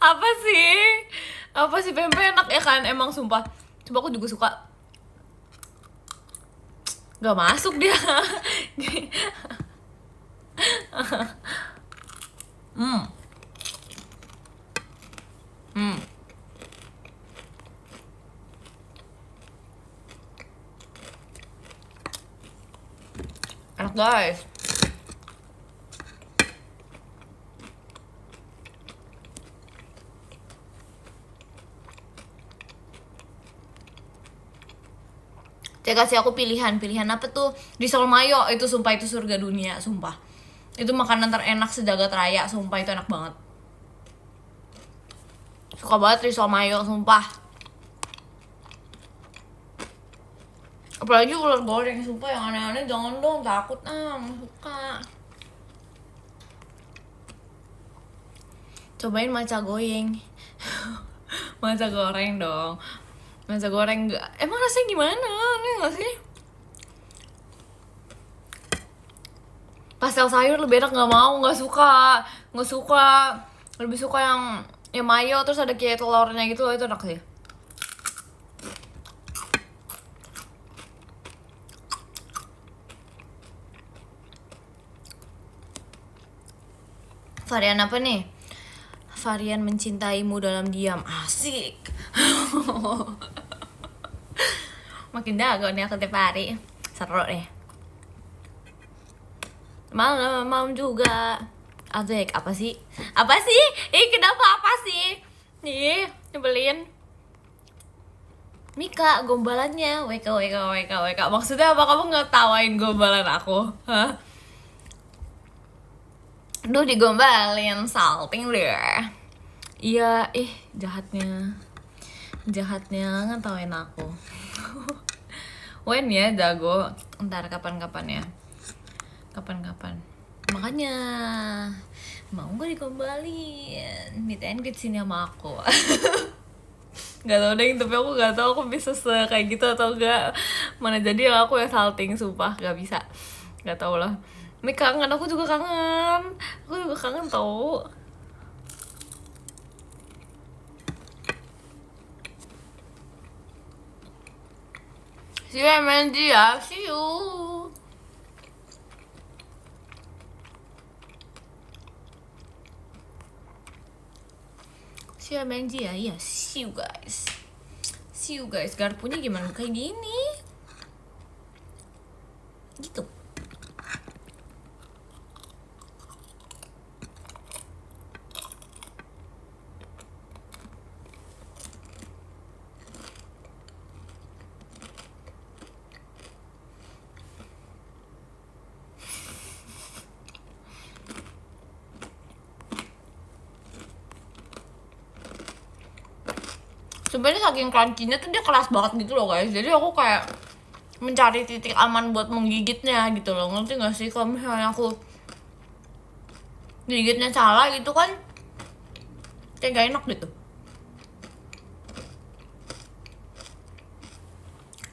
Apa sih pempek enak ya kan? Emang sumpah. Coba aku juga suka. Gak masuk dia. Enak guys. Dia kasih aku pilihan apa tuh? Risol mayo, itu sumpah itu surga dunia, sumpah. Itu makanan terenak sejagat raya, sumpah itu enak banget. Suka banget risol mayo, sumpah. Apalagi ular goreng, sumpah yang aneh-aneh jangan dong, takut suka. Cobain maca goyeng. Maca goreng dong. Maca goreng enggak. Emang rasanya gimana? Aneh gak sih? Pastel sayur lebih enak, nggak mau, nggak suka. Lebih suka yang mayo terus ada kayak telurnya gitu loh, itu enak sih. Varian apa nih? Varian mencintaimu dalam diam. Asik. Makin dago nih aku tiap hari. Seru deh. Malam juga. Asik. Apa sih? Kenapa apa sih? Nyebelin. Mika, gombalannya. WK. Maksudnya apa? Kamu ngetawain gombalan aku? Hah? Duh, digombalin, salting deh. Iya, jahatnya ngetawain aku. Wen ya, jago. Ntar kapan-kapan ya. Kapan-kapan. Makanya mau gak digombalin? Ditain ke sini sama aku. Gak tau deh, tapi aku gak tau aku bisa kayak gitu atau enggak. Mana jadi aku yang salting, sumpah gak bisa. Gak tau lah. Mik kangen, aku juga kangen tau. See you MNG ya, see you. See you MNG ya, iya see you guys. Garpunya gimana kayak gini? Gitu. Sebenarnya saking crunchy-nya tuh dia keras banget gitu loh guys. Jadi aku kayak mencari titik aman buat menggigitnya gitu loh. Ngerti gak sih? Kalau misalnya aku gigitnya salah gitu kan kayak gak enak gitu.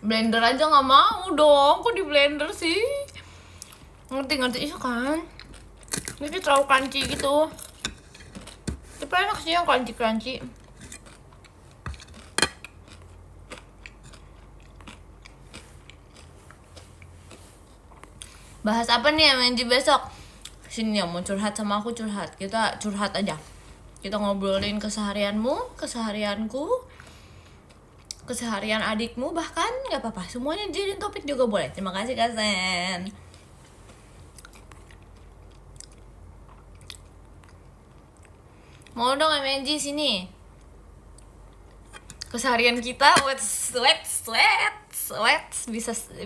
Blender aja gak mau dong. Kok di blender sih? Ngerti itu kan? Ini terlalu crunchy gitu. Itu Tapi enak sih yang crunchy-crunchy. Bahas apa nih MNG besok? Sini yang mau curhat sama aku curhat. Kita curhat aja. Kita ngobrolin keseharianmu, keseharianku, keseharian adikmu, bahkan nggak apa-apa. Semuanya jadiin topik juga boleh. Terima kasih Kak Sen. Mau dong MNG sini. Keseharian kita, let's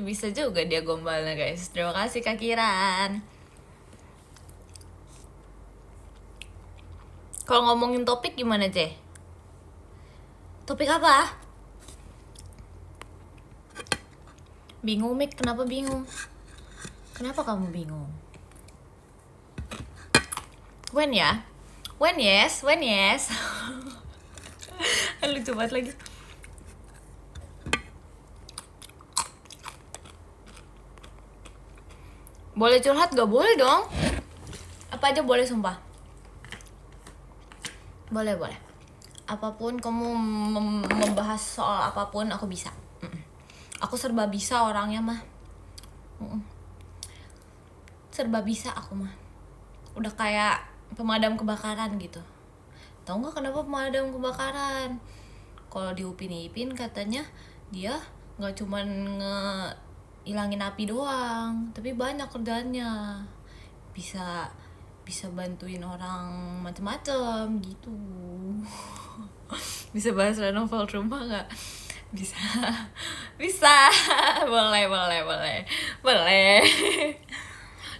bisa juga dia gombalnya guys. Terima kasih Kak Kiran. Kalau ngomongin topik gimana Ceh? Topik apa? Bingung Mik, kenapa bingung? Kenapa kamu bingung? When ya? When yes? Lucu banget lagi. Boleh curhat gak? Boleh dong. Apa aja boleh sumpah. Boleh. Apapun kamu membahas soal apapun aku bisa. Aku serba bisa orangnya mah. Serba bisa aku mah. Udah kayak pemadam kebakaran gitu. Tahu nggak kenapa pemadam kebakaran? Kalau di Upin Ipin katanya dia nggak cuman ngilangin api doang, tapi banyak kerjaannya. Bisa bantuin orang macem-macem gitu. Bisa bahas renov rumah nggak? Bisa. boleh.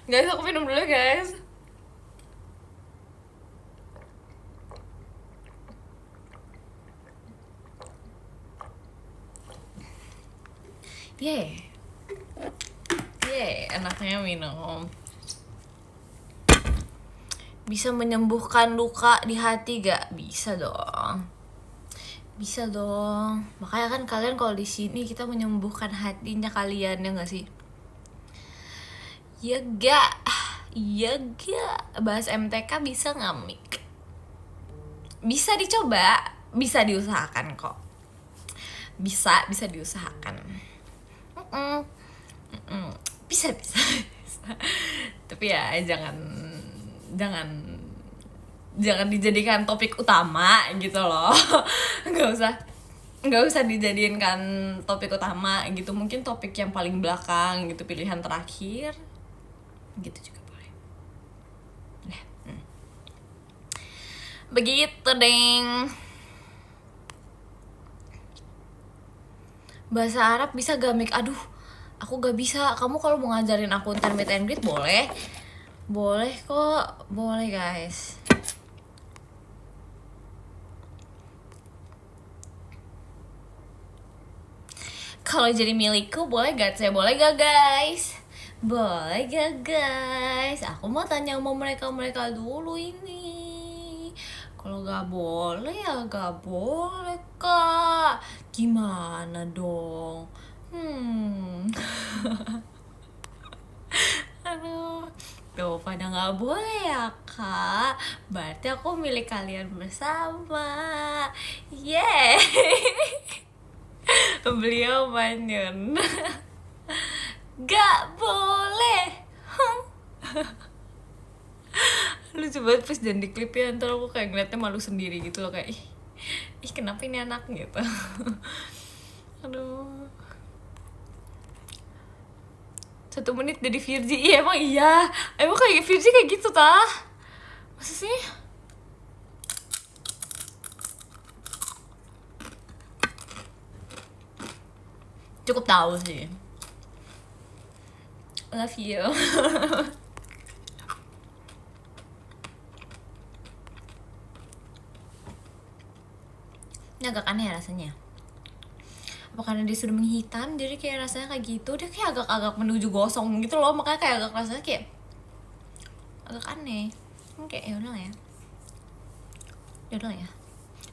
Guys, aku minum dulu guys. Yeay, enaknya minum. Bisa menyembuhkan luka di hati gak? Bisa dong. Makanya kan kalian kalau di sini kita menyembuhkan hatinya kalian, ya gak sih? Iya gak? Bahas MTK bisa gak Mik? Bisa dicoba, bisa diusahakan kok. Bisa diusahakan. Bisa. Tapi ya jangan dijadikan topik utama gitu loh. nggak usah dijadikan topik utama gitu. Mungkin topik yang paling belakang gitu, pilihan terakhir gitu juga boleh. Begitu deng. Bahasa Arab bisa gak Mik? Aduh, aku gak bisa. Kamu kalau mau ngajarin aku ntar meet and greet boleh. Boleh kok, boleh guys. Kalau jadi milikku boleh gak Ceh? Boleh gak guys? Aku mau tanya sama mereka dulu ini. Kalau gak boleh ya gak boleh Kak. Gimana dong? Aduh, tuh pada gak boleh ya Kak. Berarti aku milik kalian bersama. Yeay. Beliau manyun. Gak boleh. Lucu banget pas dan di klip ya. Ntar aku kayak ngeliatnya malu sendiri gitu loh. Kayak ih kenapa ini anak gitu. Aduh. 1 menit dari Virgi. Iya emang iya. Emang kayak Virgi kayak gitu tah. Masa sih? Cukup tahu sih. Love you. Ini agak aneh rasanya. Apa karena dia sudah menghitam jadi kayak rasanya kayak gitu. Dia kayak agak menuju gosong gitu loh. Makanya kayak agak rasanya kayak agak aneh. Kayak yaudah ya.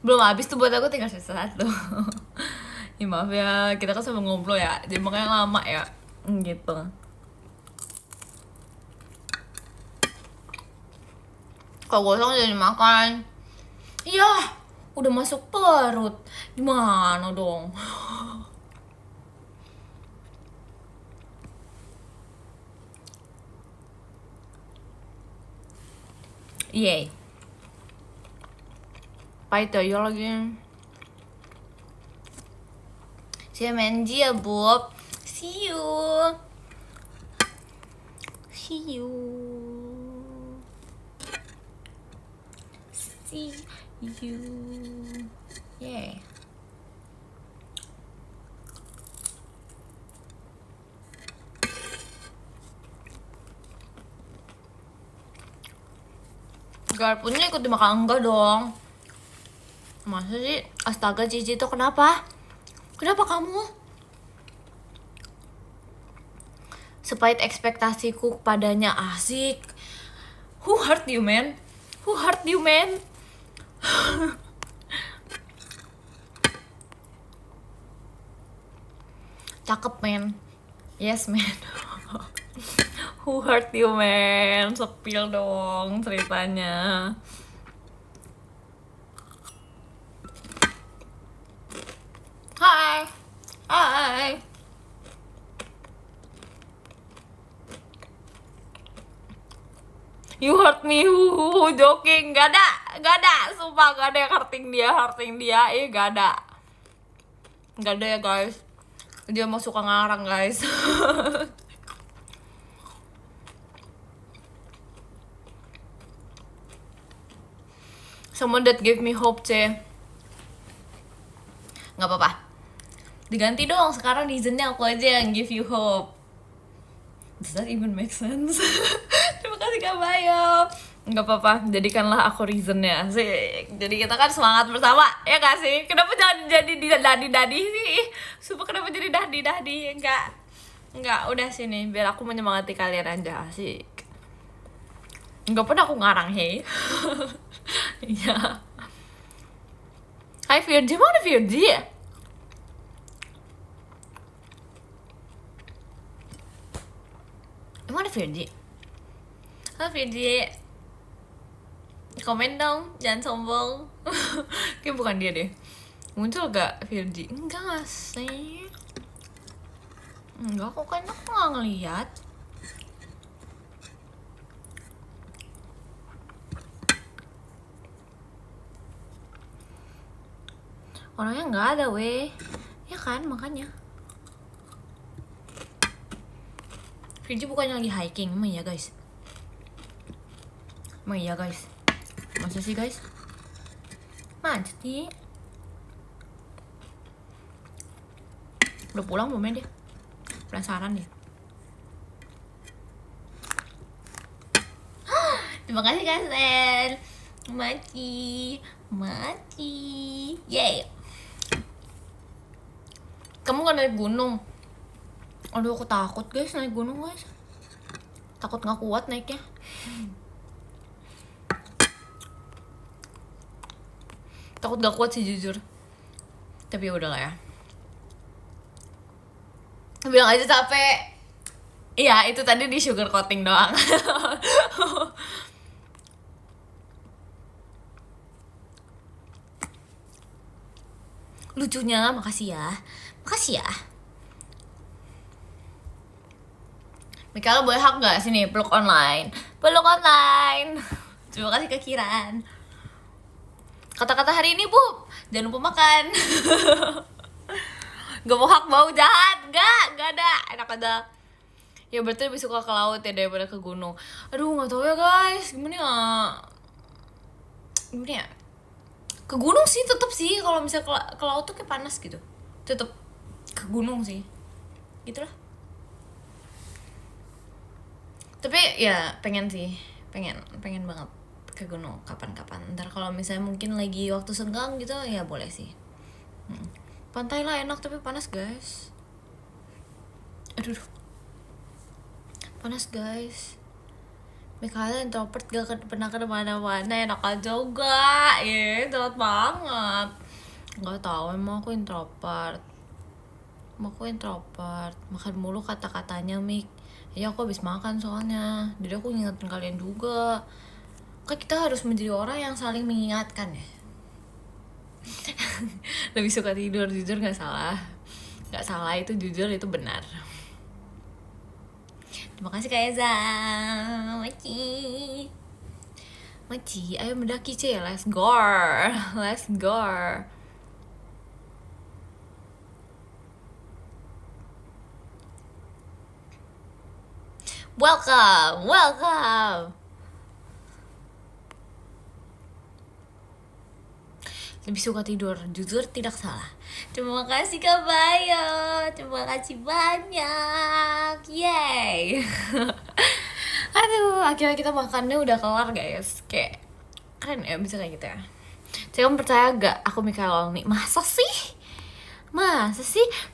Belum habis tuh buat aku, tinggal satu. Ya maaf ya, kita kan sama ngobrol ya. Jadi makanya lama ya. Gitu. Kalau gosong jadi makan. Yah, udah masuk perut. Gimana dong? Yay. Pahit aja lagi. See you Menji ya, Bob. See you. See you. See you. Yay. Garpunya ikut dimakan enggak dong? Masa sih? Astaga Cici itu kenapa? Kenapa kamu? Sepahit ekspektasiku padanya, asik. Who hurt you man? Who hurt you man? Cakep man. Yes man. Who hurt you man? Sepil dong ceritanya. Hai. Hai. You hurt me, joking. Gak ada, sumpah gak ada yang hurting dia, gak ada ya guys, dia mau suka ngarang guys. Someone that give me hope, C. Gak apa-apa, diganti dong, sekarang reasonnya aku aja yang give you hope. Does that even make sense? Terima kasih Kak Bayo. Nggak apa-apa, jadikanlah aku reasonnya sih. Jadi kita kan semangat bersama, ya gak sih? Kenapa jangan jadi dadi-dadi sih? Sumpah kenapa jadi dadi-dadi? Enggak, udah sini, biar aku menyemangati kalian aja, asik. Enggak pernah aku ngarang, hei. Iya. Hai Virgi, mana Virgi? Mana Virgi? Halo Virgi, komen dong, jangan sombong. Kayak bukan dia deh. Muncul gak Virgi? Enggak sih. Enggak, kok kayaknya aku gak ngeliat. Orangnya gak ada weh. Ya kan, makanya Virgi bukannya lagi hiking. Emang iya guys? Masa sih guys? Masa sih? Udah pulang belum ya dia? Penasaran deh. Terima kasih Kasen. Mati. Yeay. Kamu gak naik gunung? Aduh aku takut guys naik gunung guys. Takut gak kuat naiknya. Takut gak kuat sih jujur. Tapi ya udahlah ya. Bilang aja capek. Iya itu tadi di sugar coating doang. Lucunya, makasih ya. Mikaela boleh hak gak sini? Peluk online. Terima kasih kekiran. Kata-kata hari ini Bu, jangan lupa makan. Gak mau hak bau jahat. Gak ada. Enak ada. Ya berarti lebih suka ke laut ya daripada ke gunung. Aduh gak tau ya guys. Gimana ya? Ke gunung sih tetep sih. Kalau misalnya ke laut tuh kayak panas gitu. Tetep ke gunung sih. Gitulah. Tapi ya pengen banget ke gunung kapan-kapan. Ntar kalau misalnya mungkin lagi waktu senggang gitu ya boleh sih. Pantai lah enak tapi panas guys. Aduh panas guys. Mikaela introvert gak pernah kemana-mana. Enak aja juga. Telat banget. Gak tahu emang aku introvert. Makan mulu kata-katanya Mik. Ya aku habis makan soalnya. Jadi aku ngingetin kalian juga. Kan kita harus menjadi orang yang saling mengingatkan ya. Lebih suka tidur, jujur nggak salah. Nggak salah, itu jujur, itu benar. Terima kasih Kak Eza. Maci, ayo mendaki C, let's go. Let's go. Welcome. Lebih suka tidur, jujur tidak salah. Terima kasih Kak Bayo, terima kasih banyak, yay. Aduh, akhirnya kita makannya udah kelar guys. Kayak keren ya bisa kayak gitu ya. Jadi kamu percaya gak aku Mikael nih? Masa sih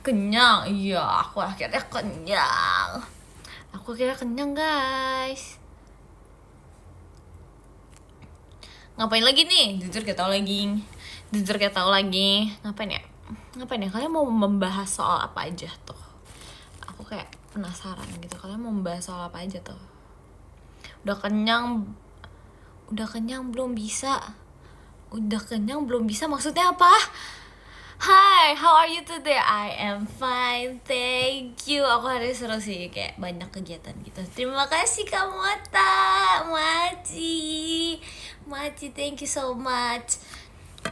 kenyang? Iya, aku akhirnya kenyang. Guys. Ngapain lagi nih? Jujur kayak tahu lagi. Ngapain ya? Kalian mau membahas soal apa aja tuh? Aku kayak penasaran gitu. Kalian mau membahas soal apa aja tuh? Udah kenyang belum bisa? Maksudnya apa? Hi, how are you today? I am fine, thank you. Aku hari seru sih, kayak banyak kegiatan gitu. Terima kasih Kak Mota, Maci, thank you so much.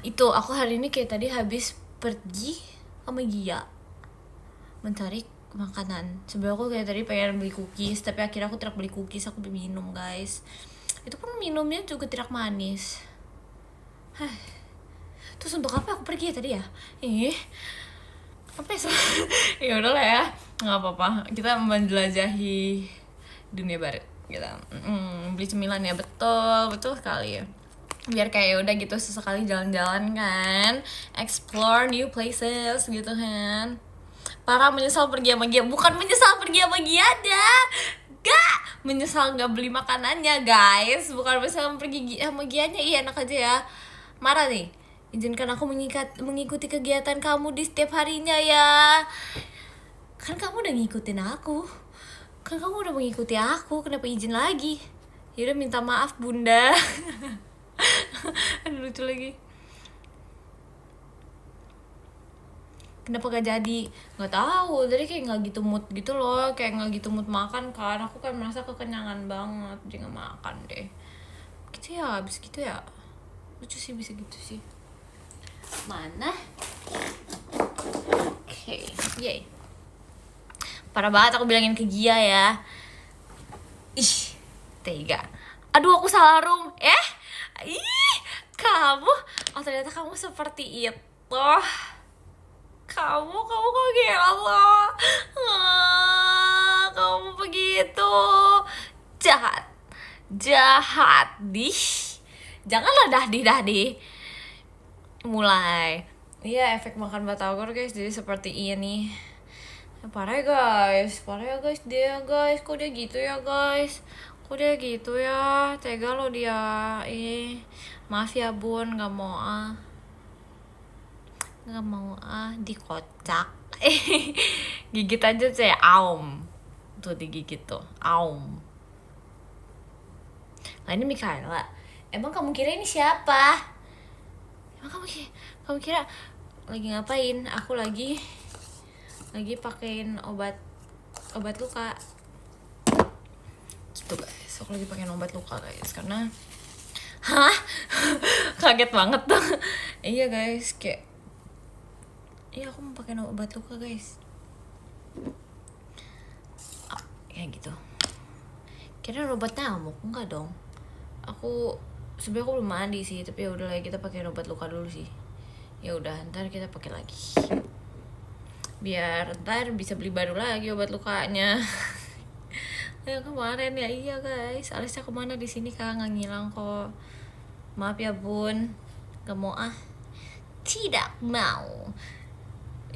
Itu aku hari ini kayak tadi habis pergi sama Gia mencari makanan. Sebenarnya aku kayak tadi pengen beli cookies, tapi akhirnya aku tidak beli cookies, aku beli minum guys. Itu pun minumnya juga tidak manis. Terus untuk apa aku pergi ya tadi ya? Apa ya? Ya udahlah ya, nggak apa-apa. Kita menjelajahi dunia baru gitu. Beli cemilan ya, betul sekali ya. Biar kayak udah gitu sesekali jalan-jalan kan, explore new places gitu kan. Para menyesal pergi sama Gia, bukan menyesal pergi sama Gia ada. Gak menyesal nggak beli makanannya guys, bukan menyesal pergi sama Gianya. Iya enak aja ya. Marah nih. Izinkan aku mengikuti kegiatan kamu di setiap harinya ya. Kan kamu udah ngikutin aku. Kenapa izin lagi? Yaudah minta maaf bunda. Aduh lucu lagi. Kenapa gak jadi? Gak tahu. Jadi kayak gak gitu mood gitu loh. Kayak gak gitu mood makan kan. Aku kan merasa kekenyangan banget. Jadi gak makan deh. Gitu ya, abis gitu ya. Lucu sih bisa gitu sih. Mana? Oke, yay. Parah banget aku bilangin ke Gia ya. Ih, tega. Aduh aku salah room. Kamu. Oh ternyata kamu seperti itu. Kamu kok gila loh. Kamu begitu jahat. Janganlah dahdi. Mulai. Iya, efek makan batagor guys. Jadi seperti ini. Parah ya guys. Dia guys. Kok dia gitu ya guys? Tega lo dia. Maaf ya bun, gak mau dikocak. Gigit aja saya aum. Tuh digigit tuh, aum. Nah ini Mikaela. Emang kamu kira ini siapa? Kamu kira lagi ngapain? Aku lagi pakein obat luka. Gitu guys, aku lagi pakein obat luka guys. Karena kaget banget tuh. Iya guys, kayak aku mau pakein obat luka guys. Ya gitu. Kira obat nyamuk? Enggak dong. Sebenarnya aku belum mandi sih, tapi ya udah lah kita pakai obat luka dulu sih. Ya udah, ntar kita pakai lagi. Biar ntar bisa beli baru lagi obat lukanya. Ya kemarin ya iya guys. Alisnya kemana di sini Kak? Nggak ngilang kok. Maaf ya bun. Gak mau Tidak mau.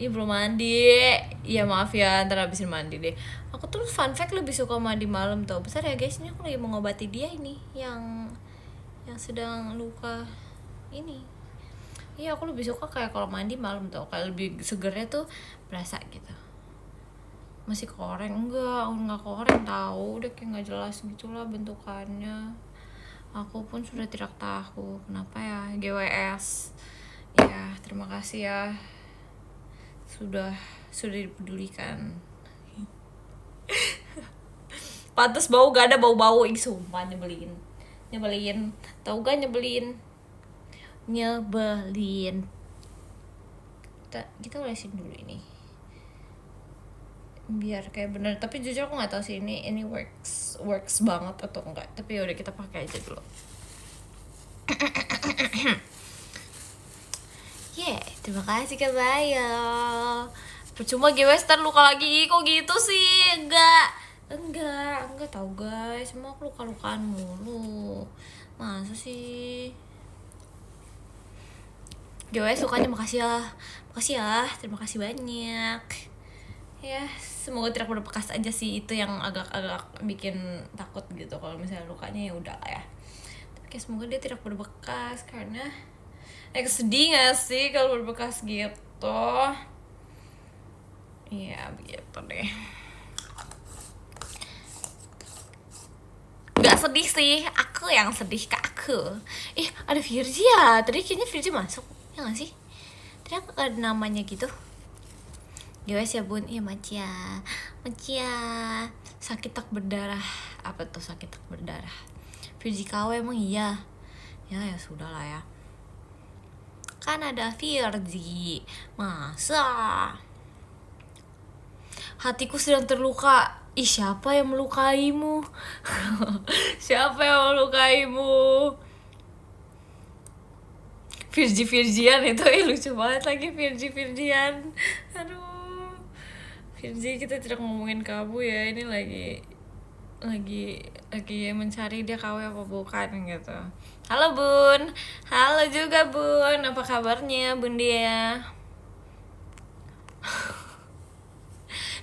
Iya belum mandi. Iya maaf ya, ntar habisin mandi deh. Aku tuh fun fact lebih suka mandi malam tuh. Besar ya guys, ini aku lagi mengobati dia ini yang sedang luka ini. Iya aku lebih suka kayak kalau mandi malam tuh, kayak lebih segernya tuh berasa gitu. Masih koreng enggak koreng tahu, udah kayak nggak jelas gitulah bentukannya. Aku pun sudah tidak tahu kenapa ya GWS Ya, terima kasih ya. Sudah dipedulikan. Pantes bau, gak ada bau-bau. Ih, sumpah nyebelin. Tahu gak nyebelin? Kita olesin dulu ini biar kayak bener, tapi jujur aku nggak tahu sih ini works banget atau enggak, tapi yaudah kita pakai aja dulu. Terima kasih Kak Bayo. Percuma GWS ntar luka lagi. Kok gitu sih? Enggak tahu guys, semua aku luka-lukaan mulu. Masa sih? GWS sukanya makasih ya, terima kasih banyak ya. Semoga tidak berbekas aja sih, itu yang agak bikin takut gitu kalau misalnya lukanya. Ya udah lah ya, tapi semoga dia tidak berbekas, karena sedih gak sih kalau berbekas gitu. Iya begitu deh. Gak sedih sih, aku yang sedih ke aku. Ada Virgi ya, tadi kayaknya Virgi masuk ya gak sih? Tadi aku ada namanya gitu. Guys ya bun, iya Macia. Sakit tak berdarah. Apa tuh sakit tak berdarah? Virgi KW emang iya? Ya sudah lah ya. Kan ada Virgi. Masa? Hatiku sedang terluka. Siapa yang melukaimu? Siapa yang melukaimu? Virgian itu lucu banget lagi. Virgian. Aduh, Virgi, kita tidak ngomongin kamu ya. Ini lagi mencari dia KW apa bukan gitu. Halo bun, halo juga bun, apa kabarnya bun dia?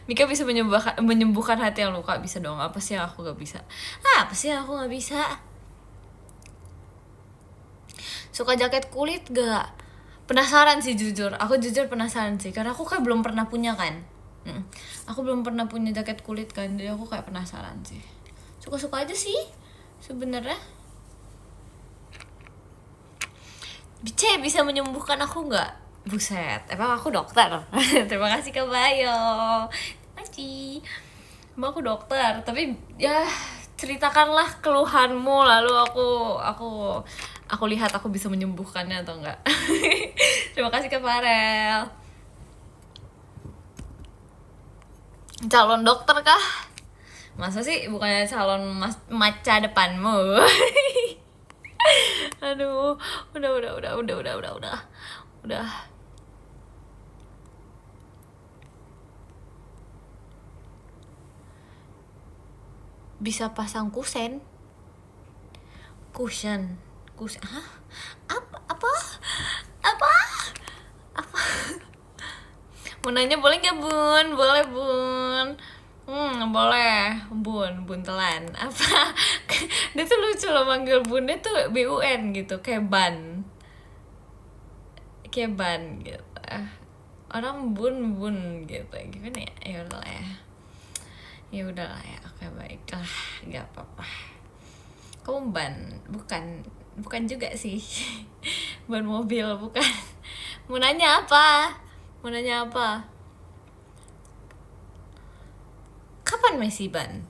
Mika bisa menyembuhkan hati yang luka, bisa dong. Apa sih yang aku gak bisa? Suka jaket kulit gak? Penasaran sih jujur. Aku jujur penasaran sih, karena aku kayak belum pernah punya kan. Aku belum pernah punya jaket kulit kan, jadi aku kayak penasaran sih. Suka-suka aja sih sebenarnya. Bisa menyembuhkan aku nggak? Buset, emang aku dokter? Terima kasih Kak Bayo. Terima kasih. Emang aku dokter, tapi ya ceritakanlah keluhanmu, lalu aku lihat aku bisa menyembuhkannya atau enggak. Terima kasih Kak Farel. Calon dokter kah? Masa sih bukannya calon maca depanmu? Aduh, udah. Bisa pasang cushion? Hah? Apa? Mau nanya boleh gak bun? Boleh bun. Boleh bun telan. Apa? Dia tuh lucu loh manggil bun, dia tuh BUN gitu, kayak ban gitu. Orang bun gitu, gimana ya? Ya udahlah ya, oke baiklah, nggak apa-apa. Kamu ban? Bukan juga sih. Ban mobil bukan. Mau nanya apa? Kapan Messi ban?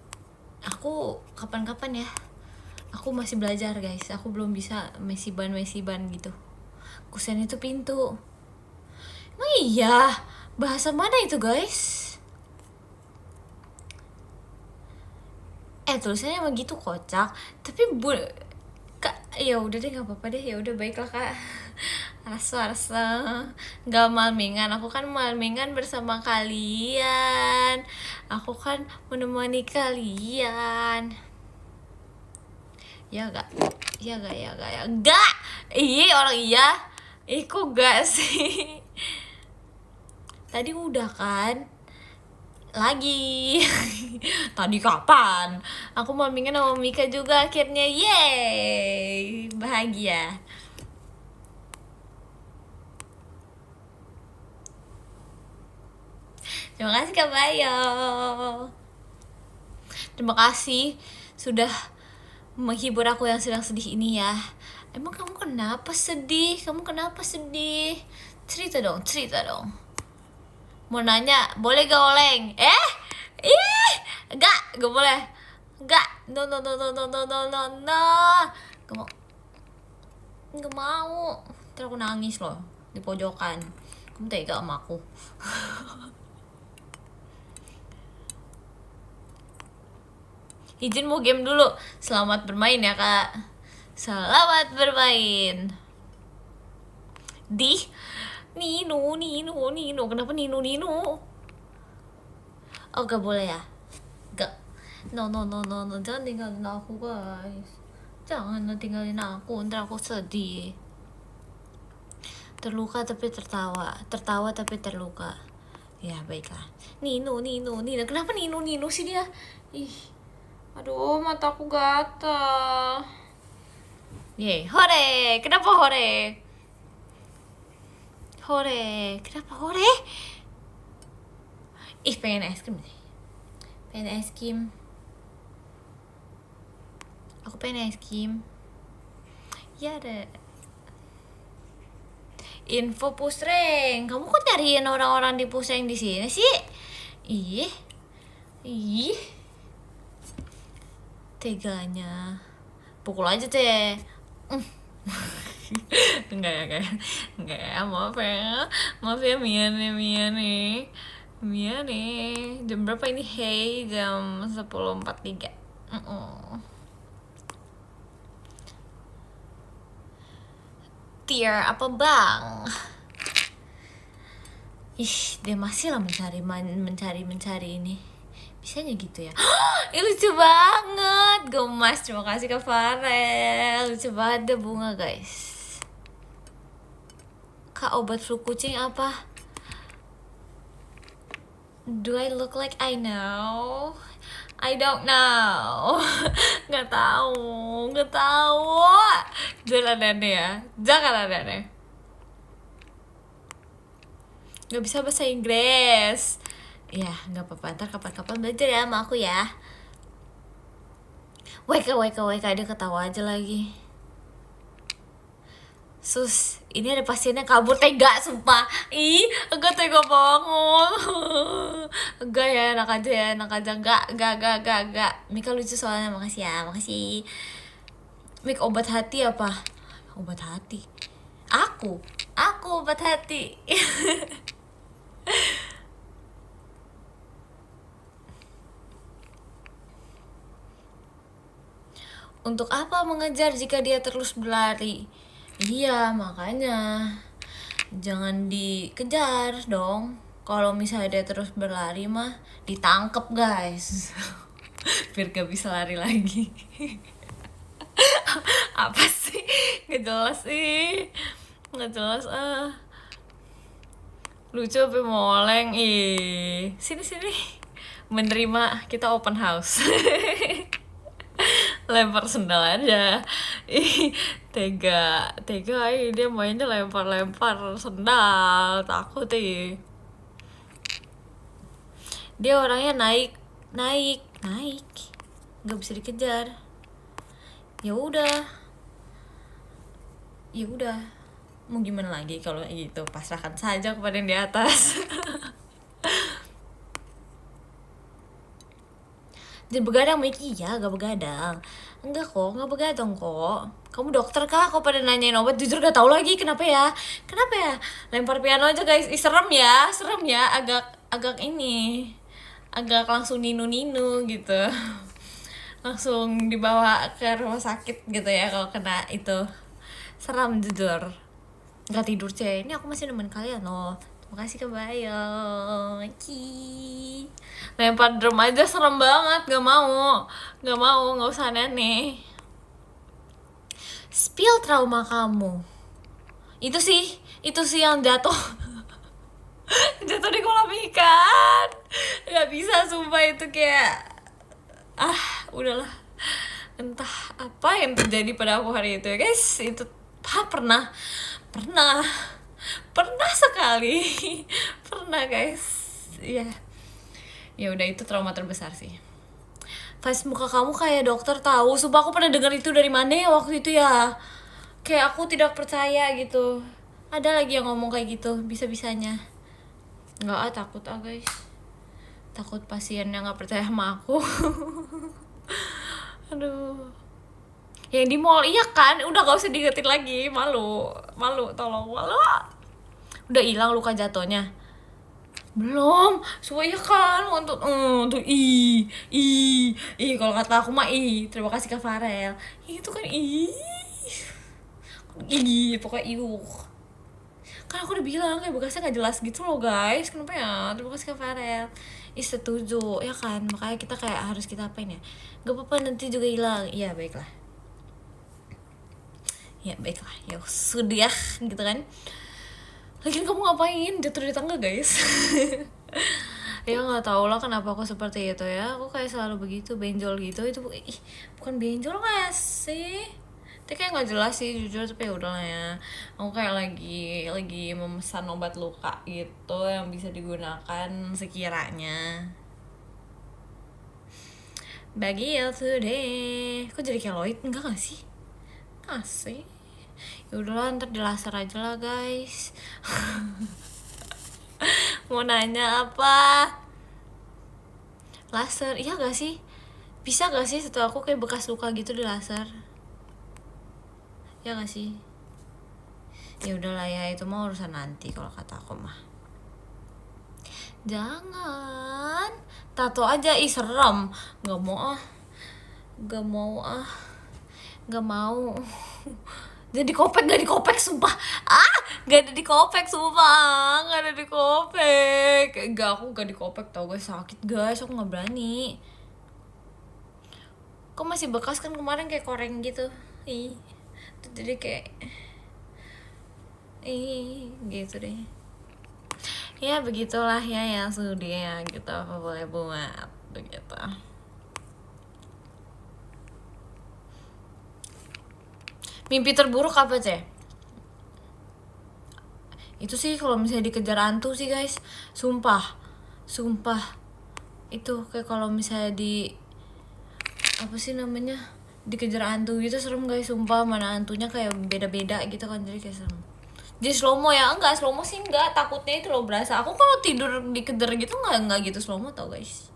Aku kapan-kapan ya. Aku masih belajar guys. Aku belum bisa Messi ban gitu. Kusen itu pintu. Emang iya? Bahasa mana itu guys? Tulisannya emang gitu kocak. Tapi Kak, ya udah deh, nggak apa-apa deh. Ya udah baiklah Kak. Rasa nggak malmingan. Aku kan malmingan bersama kalian. Aku kan menemani kalian. Ya gak? Gak! Orang iya. Kok gak sih? Tadi udah kan? Lagi. Tadi kapan? Aku malmingan sama Mika juga akhirnya. Yeay, bahagia. Terima kasih Kak Bayo. Terima kasih sudah menghibur aku yang sedang sedih ini ya. Emang kamu kenapa sedih? Kamu kenapa sedih? Cerita dong, cerita dong. Mau nanya, boleh gak oleng? Ih, gak boleh. Gak, no. Gak mau. Ntar aku nangis loh di pojokan. Kamu tega sama aku. Izin mau game dulu. Selamat bermain ya kak. Selamat bermain. Nino. Kenapa Nino? Oh gak boleh ya? Gak. No. Jangan tinggalin aku guys. Jangan tinggalin aku. Ntar aku sedih. Terluka tapi tertawa. Tertawa tapi terluka. Ya baiklah. Nino. Kenapa Nino sih dia? Ih. Aduh, mataku gatal. Yeay, hore. Kenapa hore? Kenapa hore? Ih, pengen es krim deh. Aku pengen es krim. Ya ada. Info pusreng. Kamu kok nyariin orang-orang di pusreng di sini sih? Ih. Teganya. Pukul aja teh. Enggak ya, maaf ya Mia nih. Jam berapa ini? Hey, jam 10.43. Tier apa bang? Ih, dia masih lah mencari ini. Bisanya gitu ya. Ih, lucu banget. Gemas, terima kasih Kak Farel. Lucu banget deh bunga guys. Kak, obat flu kucing apa? Do I look like I know? I don't know. Nggak tahu. Jangan aneh. Nggak bisa bahasa Inggris. Ya, nggak apa-apa. Ntar kapan-kapan belajar ya sama aku ya. Weka, dia ketawa aja lagi. Sus, ini ada pasiennya kabur, tega sumpah. Ih, enggak tega banget. Enggak ya, enak aja. Enggak. Mika lucu soalnya, makasih ya, makasih. Mik, obat hati apa? Obat hati? Aku obat hati. Untuk apa mengejar jika dia terus berlari? Iya, makanya jangan dikejar dong. Kalau misalnya dia terus berlari mah ditangkep guys. Biar gak bisa lari lagi. Apa sih? Gak jelas sih. Lucu tapi moleng. Sini menerima, kita open house. Lempar sendal aja. Tega dia mainnya lempar sendal. Takut dia orangnya naik nggak bisa dikejar. Ya udah mau gimana lagi kalau gitu, pasrahkan saja kepada yang di atas. Jangan begadang, Miki. Ya, gak begadang. Enggak kok, gak begadang kok. Kamu dokter kah? Kok pada nanyain obat? Jujur gak tahu lagi. Kenapa ya? Lempar piano aja guys. Serem ya. Agak ini. Agak langsung ninu gitu. Langsung dibawa ke rumah sakit gitu ya kalau kena itu. Seram jujur. Gak tidur cek. Ini aku masih nemenin kalian loh. Makasih Kak Bayo. Lempar drum aja serem banget. Gak mau, gak usah aneh. Spill trauma kamu. Itu sih yang jatuh. Jatuh di kolam ikan. Gak bisa sumpah, itu kayak udahlah. Entah apa yang terjadi pada aku hari itu ya guys. Itu pernah sekali. Pernah guys. Ya udah, itu trauma terbesar sih. Face muka kamu kayak dokter tahu. Sumpah aku pernah dengar itu dari mana ya waktu itu ya. kayak aku tidak percaya gitu. Ada lagi yang ngomong kayak gitu, bisa-bisanya. Nggak, takut guys. Takut pasiennya nggak percaya sama aku. Aduh. Yang di mall, iya kan? Udah gak usah diingetin lagi. Malu, tolong, malu. Udah hilang luka jatuhnya? Belum. Iya kan? Untuk kalau kata aku mah terima kasih Kak Farel. Itu kan pokoknya kan aku udah bilang kayak bekasnya gak jelas gitu loh guys. Kenapa ya? Terima kasih Kak Farel. Setuju ya kan, makanya kita kayak harus kita apain ya, gak apa-apa nanti juga hilang. Iya baiklah, ya sudah gitu kan. Lagian kamu ngapain jatuh di tangga guys? Ya nggak tau lah kenapa aku seperti itu ya. Aku kayak selalu begitu, benjol gitu. Itu bukan benjol nggak sih? Itu kayak nggak jelas sih jujur, tapi ya udahlah ya. Aku kayak lagi memesan obat luka gitu yang bisa digunakan sekiranya. Bagi today. Kok jadi keloid? Enggak gak sih? Asik. Ya udahlah, ntar di laser aja lah guys. Mau nanya apa? Laser, iya gak sih? Bisa gak sih setelah aku kayak bekas luka gitu di laser? Ya gak sih? Ya udahlah ya, itu mah urusan nanti kalau kata aku mah. Jangan tato aja, serem. Gak mau. Gak di kopek sumpah. Gak ada di kopek sumpah. Aku gak di kopek tau guys, sakit guys, aku gak berani. Kok masih bekas kan kemarin kayak koreng gitu. Jadi kayak gitu deh. Ya begitulah ya yang sudah ya gitu, apa boleh buat begitu. Mimpi terburuk apa Ceh? Itu sih kalau misalnya dikejar hantu sih guys, sumpah itu kayak kalau misalnya apa sih namanya, dikejar hantu gitu serem guys, sumpah. Mana hantunya kayak beda-beda gitu kan, jadi kayak serem. Jadi slow mo ya? Enggak, slow mo sih enggak, takutnya itu loh berasa. Aku kalau tidur dikejar gitu enggak gitu slow mo tau guys.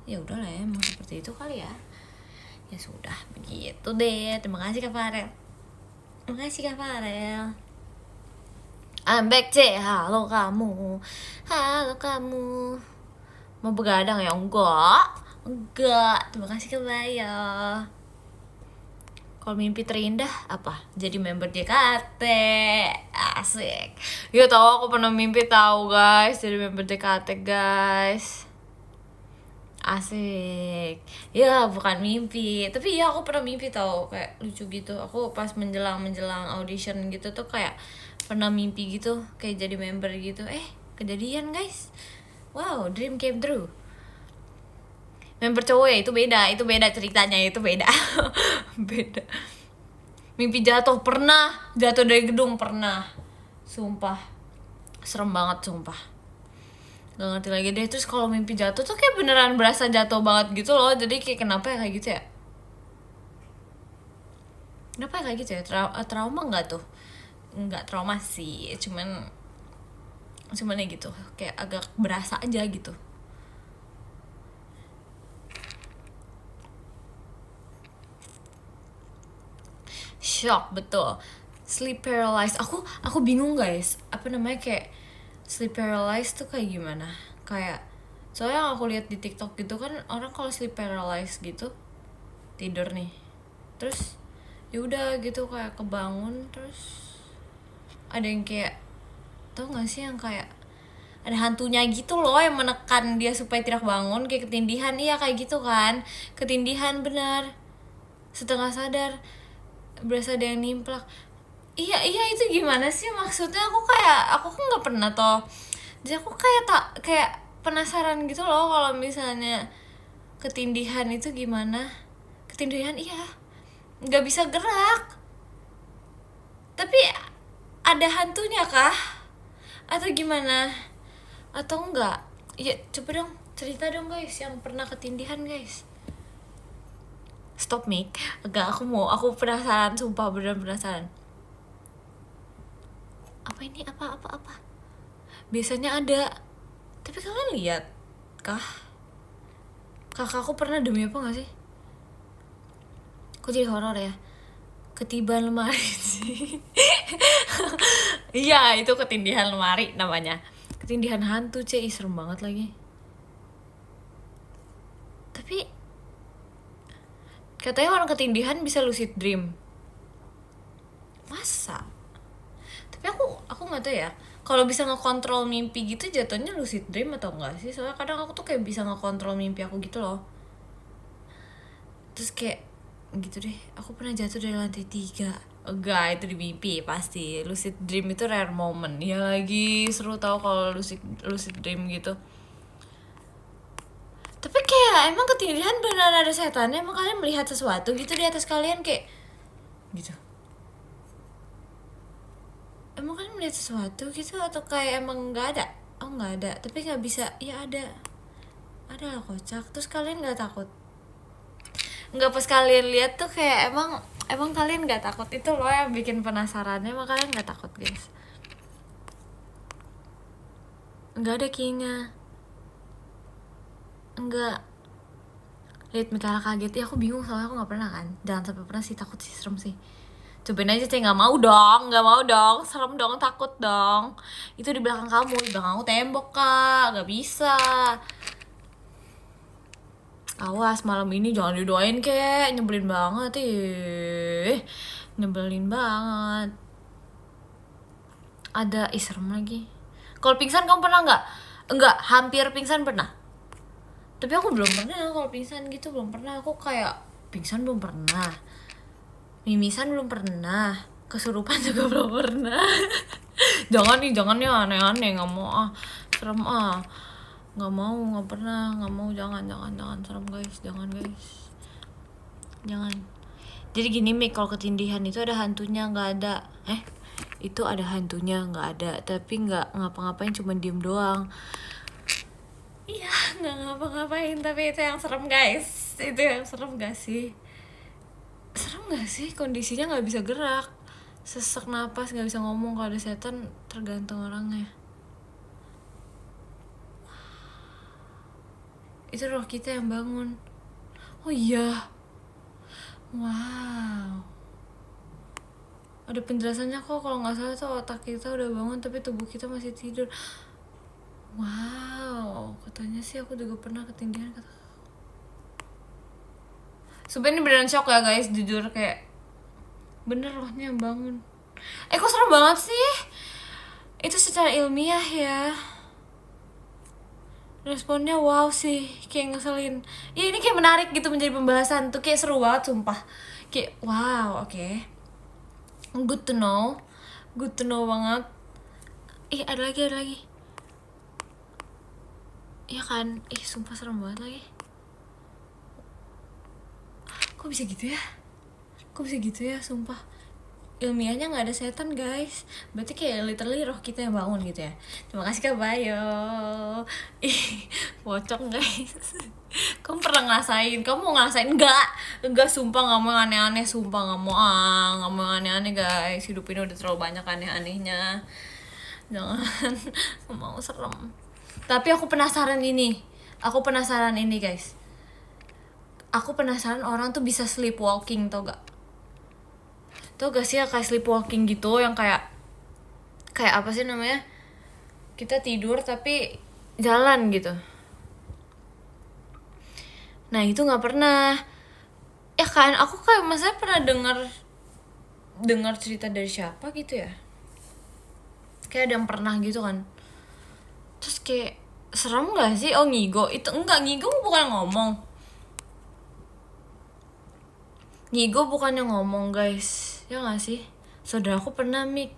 Ya udahlah ya, emang seperti itu kali ya. Ya sudah, begitu deh. Terima kasih Kak Farel. I'm back Cek. Halo kamu. Mau begadang ya? Enggak. Terima kasih Kak Bayo. Kalau mimpi terindah apa? Jadi member JKT. Asik. Ya tahu aku pernah mimpi tahu guys, jadi member JKT guys. Asik. Ya bukan mimpi, tapi ya aku pernah mimpi tau, kayak lucu gitu. Aku pas menjelang audition gitu tuh kayak pernah mimpi gitu, kayak jadi member gitu. Kejadian guys. Wow, dream came true. Member cowok ya, itu beda ceritanya, itu beda. Beda. Mimpi jatuh dari gedung pernah. Sumpah. Serem banget sumpah. Gak ngerti lagi deh. Terus kalau mimpi jatuh tuh kayak beneran berasa jatuh banget gitu loh. Jadi kayak kenapa ya kayak gitu ya? Kenapa ya kayak gitu ya? Trauma gak tuh? Enggak trauma sih, cuman ya gitu, kayak agak berasa aja gitu. Shock, betul. Sleep paralyzed. Aku bingung guys. Apa namanya, kayak sleep paralyzed tuh kayak gimana? Kayak soalnya yang aku lihat di TikTok gitu kan, orang kalau sleep paralyzed gitu tidur nih, terus ya udah gitu kayak kebangun, terus ada yang kayak, tau gak sih yang kayak ada hantunya gitu loh yang menekan dia supaya tidak bangun, kayak ketindihan. Iya kayak gitu kan, ketindihan benar, setengah sadar, berasa ada yang nimplak. Iya itu gimana sih maksudnya? Aku kan nggak pernah toh, jadi aku kayak penasaran gitu loh kalau misalnya ketindihan itu gimana. Ketindihan iya nggak bisa gerak, tapi ada hantunya kah atau gimana atau enggak? Ya coba dong cerita dong guys yang pernah ketindihan guys. Stop Mik. Enggak, aku penasaran, sumpah beneran penasaran. Apa ini? Apa? Biasanya ada. Tapi kalian lihat kah? Kakakku pernah demi apa gak sih? Kok jadi horor ya? Ketiban lemari sih. Iya, itu ketindihan lemari namanya. Ketindihan hantu, serem banget lagi. Tapi katanya orang ketindihan bisa lucid dream. Masa? Tapi aku nggak tahu ya. Kalau bisa ngekontrol mimpi gitu jatuhnya lucid dream atau enggak sih? Soalnya kadang aku tuh kayak bisa ngekontrol mimpi aku gitu loh. Terus kayak gitu deh, aku pernah jatuh dari lantai 3. Enggak, itu di mimpi pasti. Lucid dream itu rare moment. Ya lagi seru tau kalau lucid dream gitu. Tapi kayak emang ketindihan beneran ada setannya? Emang kalian melihat sesuatu gitu di atas kalian kayak gitu? Emang kalian melihat sesuatu gitu atau kayak emang nggak ada? Oh nggak ada, tapi nggak bisa. Ya ada lah, kocak. Terus kalian nggak takut? Nggak, pas kalian lihat tuh kayak emang kalian nggak takut? Itu loh yang bikin penasarannya. Emang kalian nggak takut guys? Nggak ada kayaknya. Enggak. Lihat Mikala kaget ya, aku bingung soalnya aku nggak pernah kan. Jangan sampai pernah sih, takut sih, serem sih. Cobain aja nggak mau dong, serem dong, takut dong. Itu di belakang kamu, di belakang aku tembok kak, nggak bisa. Awas malam ini jangan didoain kek, nyebelin banget nyebelin banget. Ada serem lagi. Kalau pingsan kamu pernah nggak? Enggak, hampir pingsan pernah. Tapi aku belum pernah kalau pingsan gitu, belum pernah. Aku kayak pingsan belum pernah, mimisan belum pernah, kesurupan juga belum pernah. jangan nih aneh-aneh, nggak mau serem nggak mau, nggak pernah, nggak mau, jangan serem guys, jangan. Jadi gini Mik, kalau ketindihan itu ada hantunya nggak ada? Itu ada hantunya nggak ada, tapi nggak ngapa-ngapain, cuma diem doang. Iya, nggak ngapa-ngapain, tapi itu yang serem guys. Itu yang serem gak sih? Serem gak sih? Kondisinya nggak bisa gerak, sesak napas, nggak bisa ngomong. Kalau ada setan tergantung orangnya. Itu roh kita yang bangun. Oh iya, wow, ada penjelasannya kok. Kalau nggak salah tuh otak kita udah bangun tapi tubuh kita masih tidur. Wow, katanya sih, aku juga pernah ketindihan kata. Sebenernya ini beneran shock ya guys, jujur, kayak bener rohnya yang bangun. Kok serem banget sih? Itu secara ilmiah ya. Responnya wow sih, kayak ngeselin. Ya ini kayak menarik gitu menjadi pembahasan tuh, kayak seru banget sumpah. Kayak wow, oke. Good to know banget. Ada lagi. Iya kan? Sumpah serem banget lagi. Kok bisa gitu ya? Sumpah. Ilmiahnya nggak ada setan guys. Berarti kayak literally roh kita yang bangun gitu ya. Terima kasih Kak Bayo. Pocong guys. Kamu pernah ngerasain? Kamu mau ngerasain? Enggak, sumpah nggak mau aneh-aneh. Sumpah nggak mau aneh-aneh guys. Hidup ini udah terlalu banyak aneh-anehnya. Jangan. Nggak mau, serem. Tapi aku penasaran ini guys. Aku penasaran orang tuh bisa sleepwalking, tau gak? Tau gak sih ya, kayak sleepwalking gitu, yang kayak apa sih namanya? Kita tidur tapi jalan gitu. Nah itu nggak pernah. Ya kan, aku kayak masa pernah dengar cerita dari siapa gitu ya? Kayak ada yang pernah gitu kan. Terus kayak serem gak sih? Ngigo. Itu enggak, ngigo bukan ngomong. Ngigo bukannya ngomong guys. Ya gak sih? Saudara aku pernah Mik.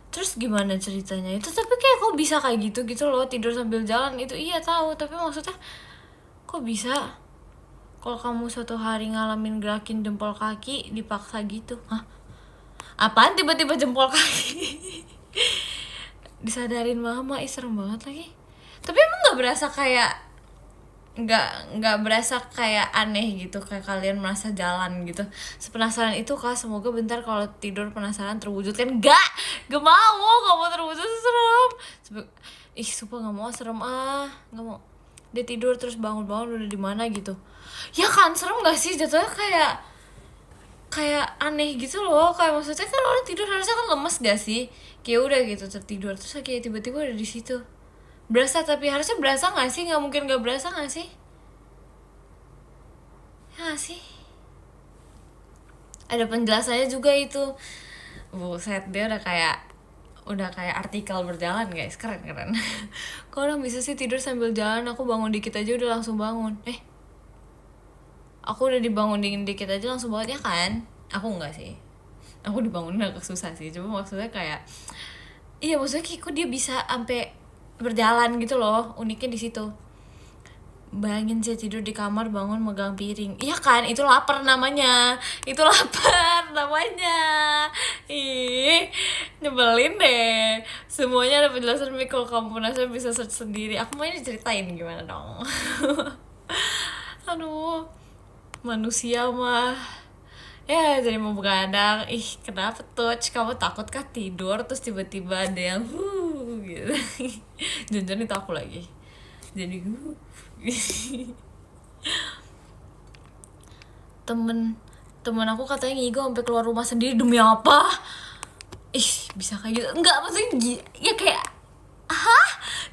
Terus gimana ceritanya itu? Tapi kayak kok bisa kayak gitu loh, tidur sambil jalan itu. Iya tahu, tapi maksudnya kok bisa? Kalau kamu suatu hari ngalamin gerakin jempol kaki dipaksa gitu. Hah? Apaan tiba-tiba jempol kaki? Disadarin mama, serem banget lagi. Tapi emang gak berasa kayak nggak berasa kayak aneh gitu, kayak kalian merasa jalan gitu. Sepenasaran itu kak, semoga bentar kalau tidur penasaran terwujud kan. Gak mau terwujud, serem. Ih sumpah nggak mau, serem nggak mau. Dia tidur terus bangun udah di mana gitu, ya kan serem gak sih jatuhnya, kayak aneh gitu loh. Kayak maksudnya kan orang tidur harusnya kan lemes gak sih, kayak udah gitu tertidur terus kayak tiba-tiba ada di situ. Berasa, tapi harusnya berasa gak sih? Gak mungkin gak berasa gak sih? Ya gak sih? Ada penjelasannya juga itu. Buset, dia udah kayak artikel berjalan guys. Keren. Kok orang bisa sih tidur sambil jalan? Aku bangun dikit aja udah langsung bangun. Aku udah dibangunin dikit aja langsung bangun, ya kan? Aku enggak sih. Aku dibangunin agak susah sih. Cuma maksudnya kayak, iya maksudnya kok dia bisa sampai berjalan gitu loh, uniknya di situ. Bayangin saya tidur di kamar, bangun megang piring, iya kan, itu lapar namanya. Ih, nyebelin deh. Semuanya ada penjelasan, Mik. Kalau kamu penasaran bisa search sendiri. Aku mau ini ceritain gimana dong. Aduh, manusia mah ya jadi mau begadang. Ih kenapa tuh, kamu takut kah tidur terus tiba-tiba ada yang gitu. Jangan itu aku lagi jadi temen aku katanya ngigo sampai keluar rumah sendiri, demi apa? Bisa kayak gitu? Enggak, maksudnya ya kayak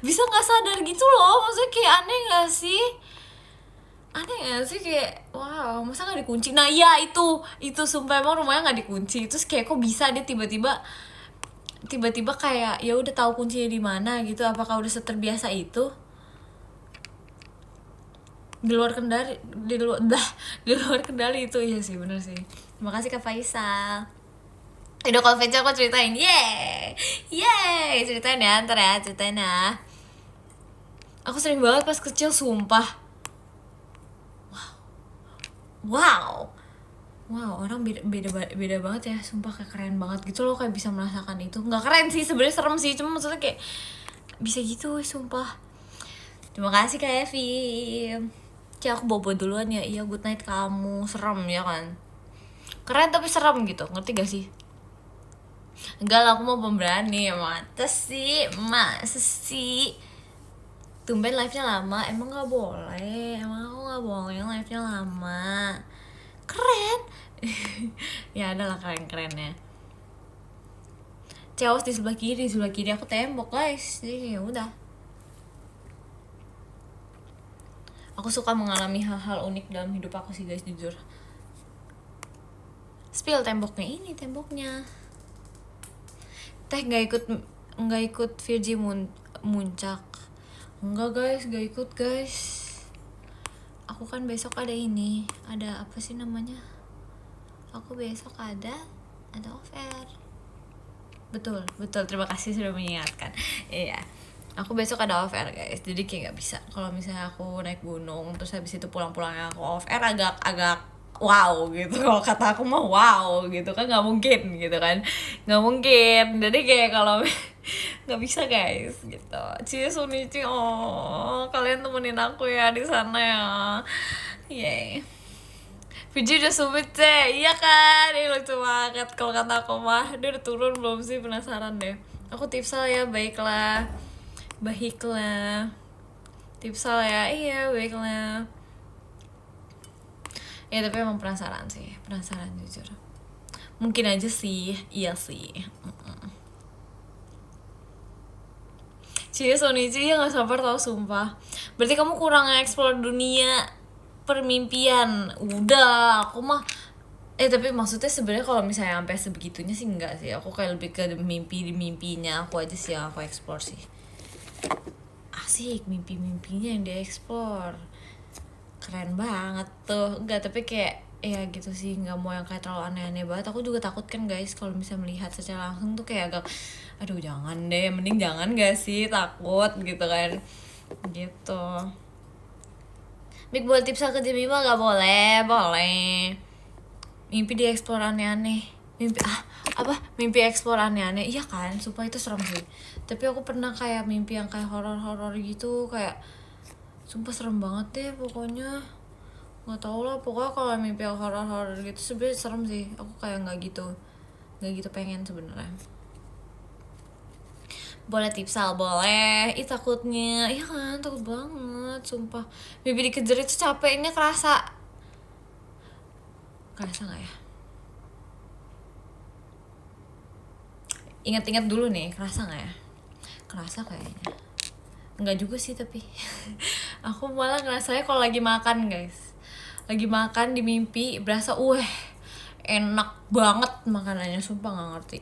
bisa nggak sadar gitu loh, maksudnya kayak aneh nggak sih kayak wow, masa nggak dikunci? Nah iya itu sumpah emang rumahnya nggak dikunci, terus kayak kok bisa dia tiba-tiba kayak ya udah tahu kuncinya di mana gitu. Apakah udah seterbiasa itu? Di luar kendali itu. Iya sih, bener sih. Terima kasih Kak Faisal. Udah konvensi aku ceritain. Yeay ceritain ya, ntar ya ceritain ya. Aku sering banget pas kecil, sumpah. Wow, orang beda banget ya, sumpah. Kayak keren banget gitu loh, kayak bisa merasakan itu. Nggak keren sih sebenarnya, serem sih, cuma maksudnya kayak bisa gitu, sumpah. Terima kasih Kak Evi. Aku bobo duluan ya. Iya, good night kamu. Serem ya kan, keren tapi serem gitu, ngerti gak sih? Enggak lah, aku mau pemberani. Masa sih tumben live-nya lama. Emang gak boleh, aku gak boleh live-nya lama. Keren. Ya adalah keren-kerennya. Chaos di sebelah kiri aku tembok guys, jadi ya udah. Aku suka mengalami hal-hal unik dalam hidup aku sih guys, jujur. Spill temboknya. Teh nggak ikut Virgi Muncak. Enggak guys, gak ikut guys. Aku kan besok ada apa sih namanya? Aku besok ada off air. Betul, terima kasih sudah mengingatkan. Iya, aku besok ada off air guys, jadi kayak gak bisa. Kalau misalnya aku naik gunung terus habis itu pulang-pulangnya aku off air, agak wow gitu. Kalau kata aku mah wow gitu kan, nggak mungkin gitu kan, nggak mungkin. Jadi kayak kalau nggak bisa guys gitu. Sunichi, kalian temenin aku ya di sana ya. Yeay. Viji udah submit iya kan, ini lucu banget. Kalau kata aku mah dia udah turun belum sih, penasaran deh. Aku tipsal ya, baiklah tipsal ya, iya baiklah. Ya tapi emang penasaran jujur. Mungkin aja sih, iya sih. Sonichi ya, gak sabar tau sumpah. Berarti kamu kurang nge-explore dunia permimpian. Udah, aku mah tapi maksudnya sebenarnya kalau misalnya sampai sebegitunya sih enggak sih. Aku kayak lebih ke mimpinya aku aja sih yang aku explore sih. Asik mimpinya yang dia explore. Keren banget tuh. Enggak, tapi kayak ya gitu sih, nggak mau yang kayak terlalu aneh-aneh banget. Aku juga takut kan guys kalau misalnya melihat secara langsung tuh kayak agak aduh jangan deh, mending jangan gak sih, takut gitu kan gitu. Mik buat tips ke Jimmy mah gak boleh mimpi di explore aneh-aneh. Mimpi explore aneh-aneh, iya kan, supaya itu serem sih. Tapi aku pernah kayak mimpi yang kayak horor gitu, kayak Sumpah serem banget deh pokoknya. Nggak tau lah, pokoknya kalau mimpi horor-horor gitu sebenarnya serem sih. Aku kayak nggak gitu pengen sebenarnya. Boleh tipsal, boleh. Ih takutnya, iya kan, takut banget, sumpah. Mimpi dikejar itu capeknya kerasa nggak ya? Ingat-ingat dulu nih, kerasa nggak ya? Kerasa kayaknya. Nggak juga sih tapi. Aku malah ngerasanya kalau lagi makan guys. Lagi makan di mimpi berasa enak banget makanannya, sumpah nggak ngerti.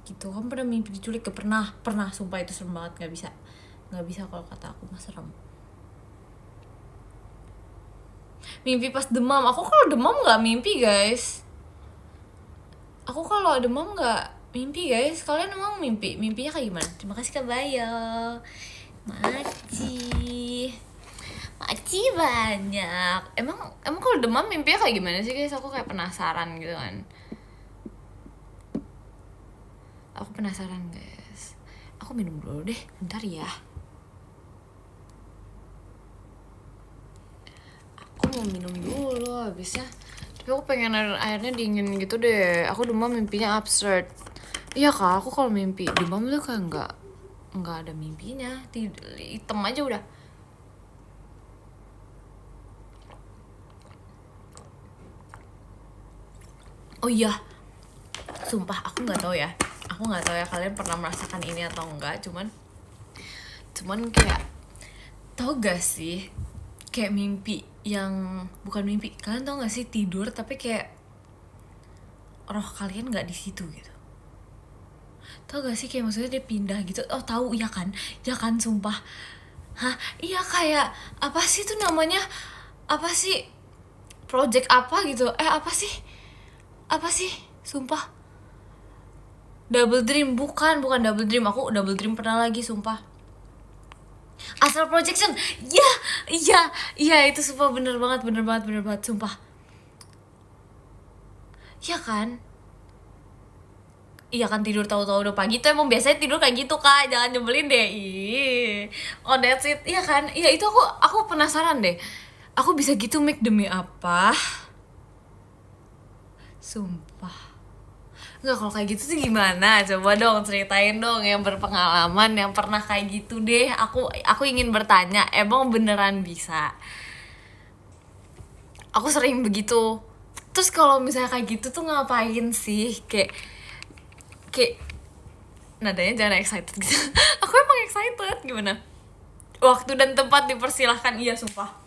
Gitu, kamu pernah mimpi diculik? Pernah, sumpah itu serem banget, nggak bisa kalau kata aku mah serem. Mimpi pas demam, aku kalau demam nggak mimpi guys. Aku kalau demam nggak mimpi guys. Kalian emang mimpinya kayak gimana? Terima kasih Kak Bayo, Maci banyak. Emang kalau demam mimpinya kayak gimana sih guys? Aku kayak penasaran gitu kan. Aku penasaran guys. Aku minum dulu deh, bentar ya. Aku mau minum dulu habisnya. Tapi aku pengen airnya dingin gitu deh. Aku demam mimpinya absurd. Iya kak, aku kalau mimpi demam tuh kayak nggak ada mimpinya, hitam aja udah. Oh iya, sumpah aku nggak tahu ya kalian pernah merasakan ini atau enggak. Cuman kayak tau gak sih, kayak mimpi yang bukan mimpi. Kalian tau gak sih tidur tapi kayak roh kalian nggak di situ gitu. Tau gak sih kayak maksudnya dia pindah gitu. Oh tahu ya kan sumpah. Hah iya, kayak apa sih itu namanya, apa sih, project apa gitu, apa sih sumpah. Double dream, bukan double dream. Aku double dream pernah lagi sumpah. Astral projection. Iya itu sumpah bener banget sumpah. Iya kan tidur tahu-tahu udah pagi tuh emang biasanya tidur kayak gitu kak, jangan nyebelin deh. Oh that's it. Iya kan, iya itu aku penasaran deh. Aku bisa gitu make demi apa? Sumpah. Enggak, kalau kayak gitu sih gimana? Coba dong ceritain dong yang berpengalaman, yang pernah kayak gitu deh. Aku ingin bertanya, emang beneran bisa? Aku sering begitu. Terus kalau misalnya kayak gitu tuh ngapain sih? Kayak nadanya jangan excited gitu. Aku emang excited, gimana? Waktu dan tempat dipersilahkan, iya sumpah.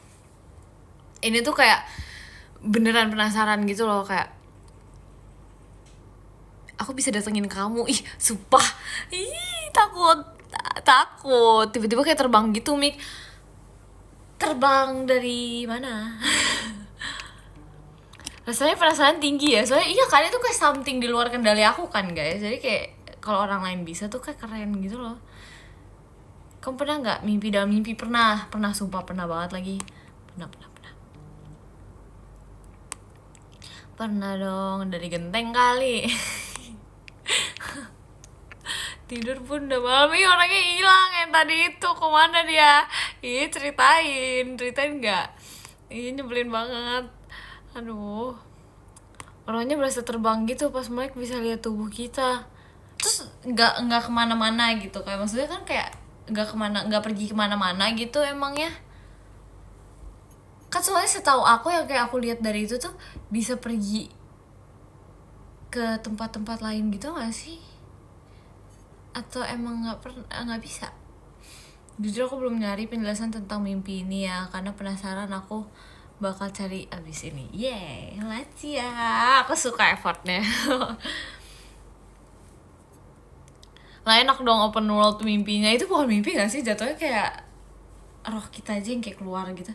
Ini tuh kayak beneran penasaran gitu loh, kayak aku bisa datengin kamu, sumpah, takut, tiba-tiba kayak terbang gitu, Mik. Terbang dari mana? Rasanya penasaran tinggi ya, soalnya kalian tuh kayak something di luar kendali aku kan guys. Jadi kayak kalau orang lain bisa tuh kayak keren gitu loh. Kamu pernah nggak mimpi dalam mimpi? Pernah, sumpah pernah banget lagi. Pernah dong, dari genteng kali. Tidur pun udah malam, orangnya hilang yang tadi itu, kemana dia? Ceritain nggak? Nyebelin banget. Aduh, orangnya berasa terbang gitu pas Mike bisa lihat tubuh kita. Terus nggak kemana-mana gitu, kayak maksudnya kan kayak nggak pergi kemana-mana gitu emangnya. Kan soalnya setahu aku yang kayak aku lihat dari itu tuh bisa pergi ke tempat-tempat lain gitu nggak sih? Atau emang nggak bisa? Jujur aku belum nyari penjelasan tentang mimpi ini ya, karena penasaran. Aku bakal cari abis ini. Laci ya, aku suka effortnya. Lah enak dong open world mimpinya. Itu bukan mimpi gak sih? Jatuhnya kayak roh kita aja yang kayak keluar gitu.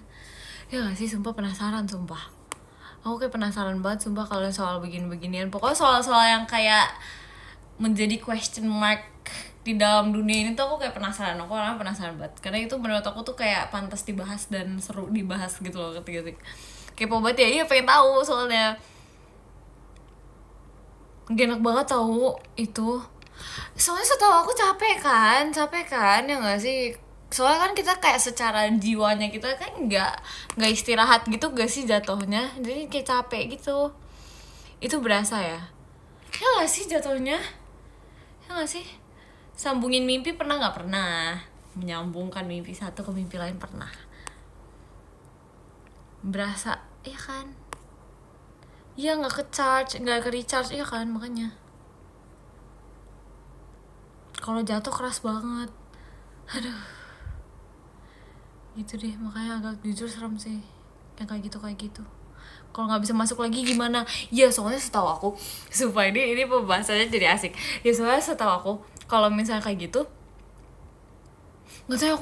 Ya gak sih? Sumpah penasaran, sumpah. Aku kayak penasaran banget sumpah kalau soal begini-beginian. Pokoknya soal-soal yang kayak menjadi question mark di dalam dunia ini tuh aku kayak penasaran. Aku orangnya penasaran banget, karena itu menurut aku tuh kayak pantas dibahas dan seru dibahas gitu loh ketika kepo banget ya. Iya pengen tahu soalnya. Gak enak banget tahu itu. Soalnya setahu aku capek kan ya gak sih? soalnya kan kita kayak secara jiwanya kita kan nggak istirahat gitu gak sih jatuhnya, jadi kayak capek gitu. Itu berasa ya gak sih jatuhnya, ya gak sih? Sambungin mimpi pernah nggak? Pernah. Menyambungkan mimpi satu ke mimpi lain pernah. Berasa ya kan, ya nggak ke charge, nggak ke recharge ya kan, makanya kalau jatuh keras banget. Aduh, gitu deh, makanya agak jujur serem sih yang kayak gitu. Kalau nggak bisa masuk lagi gimana ya? Soalnya setahu aku, supaya ini pembahasannya jadi asik ya, soalnya setahu aku kalau misalnya kayak gitu, nggak tahu,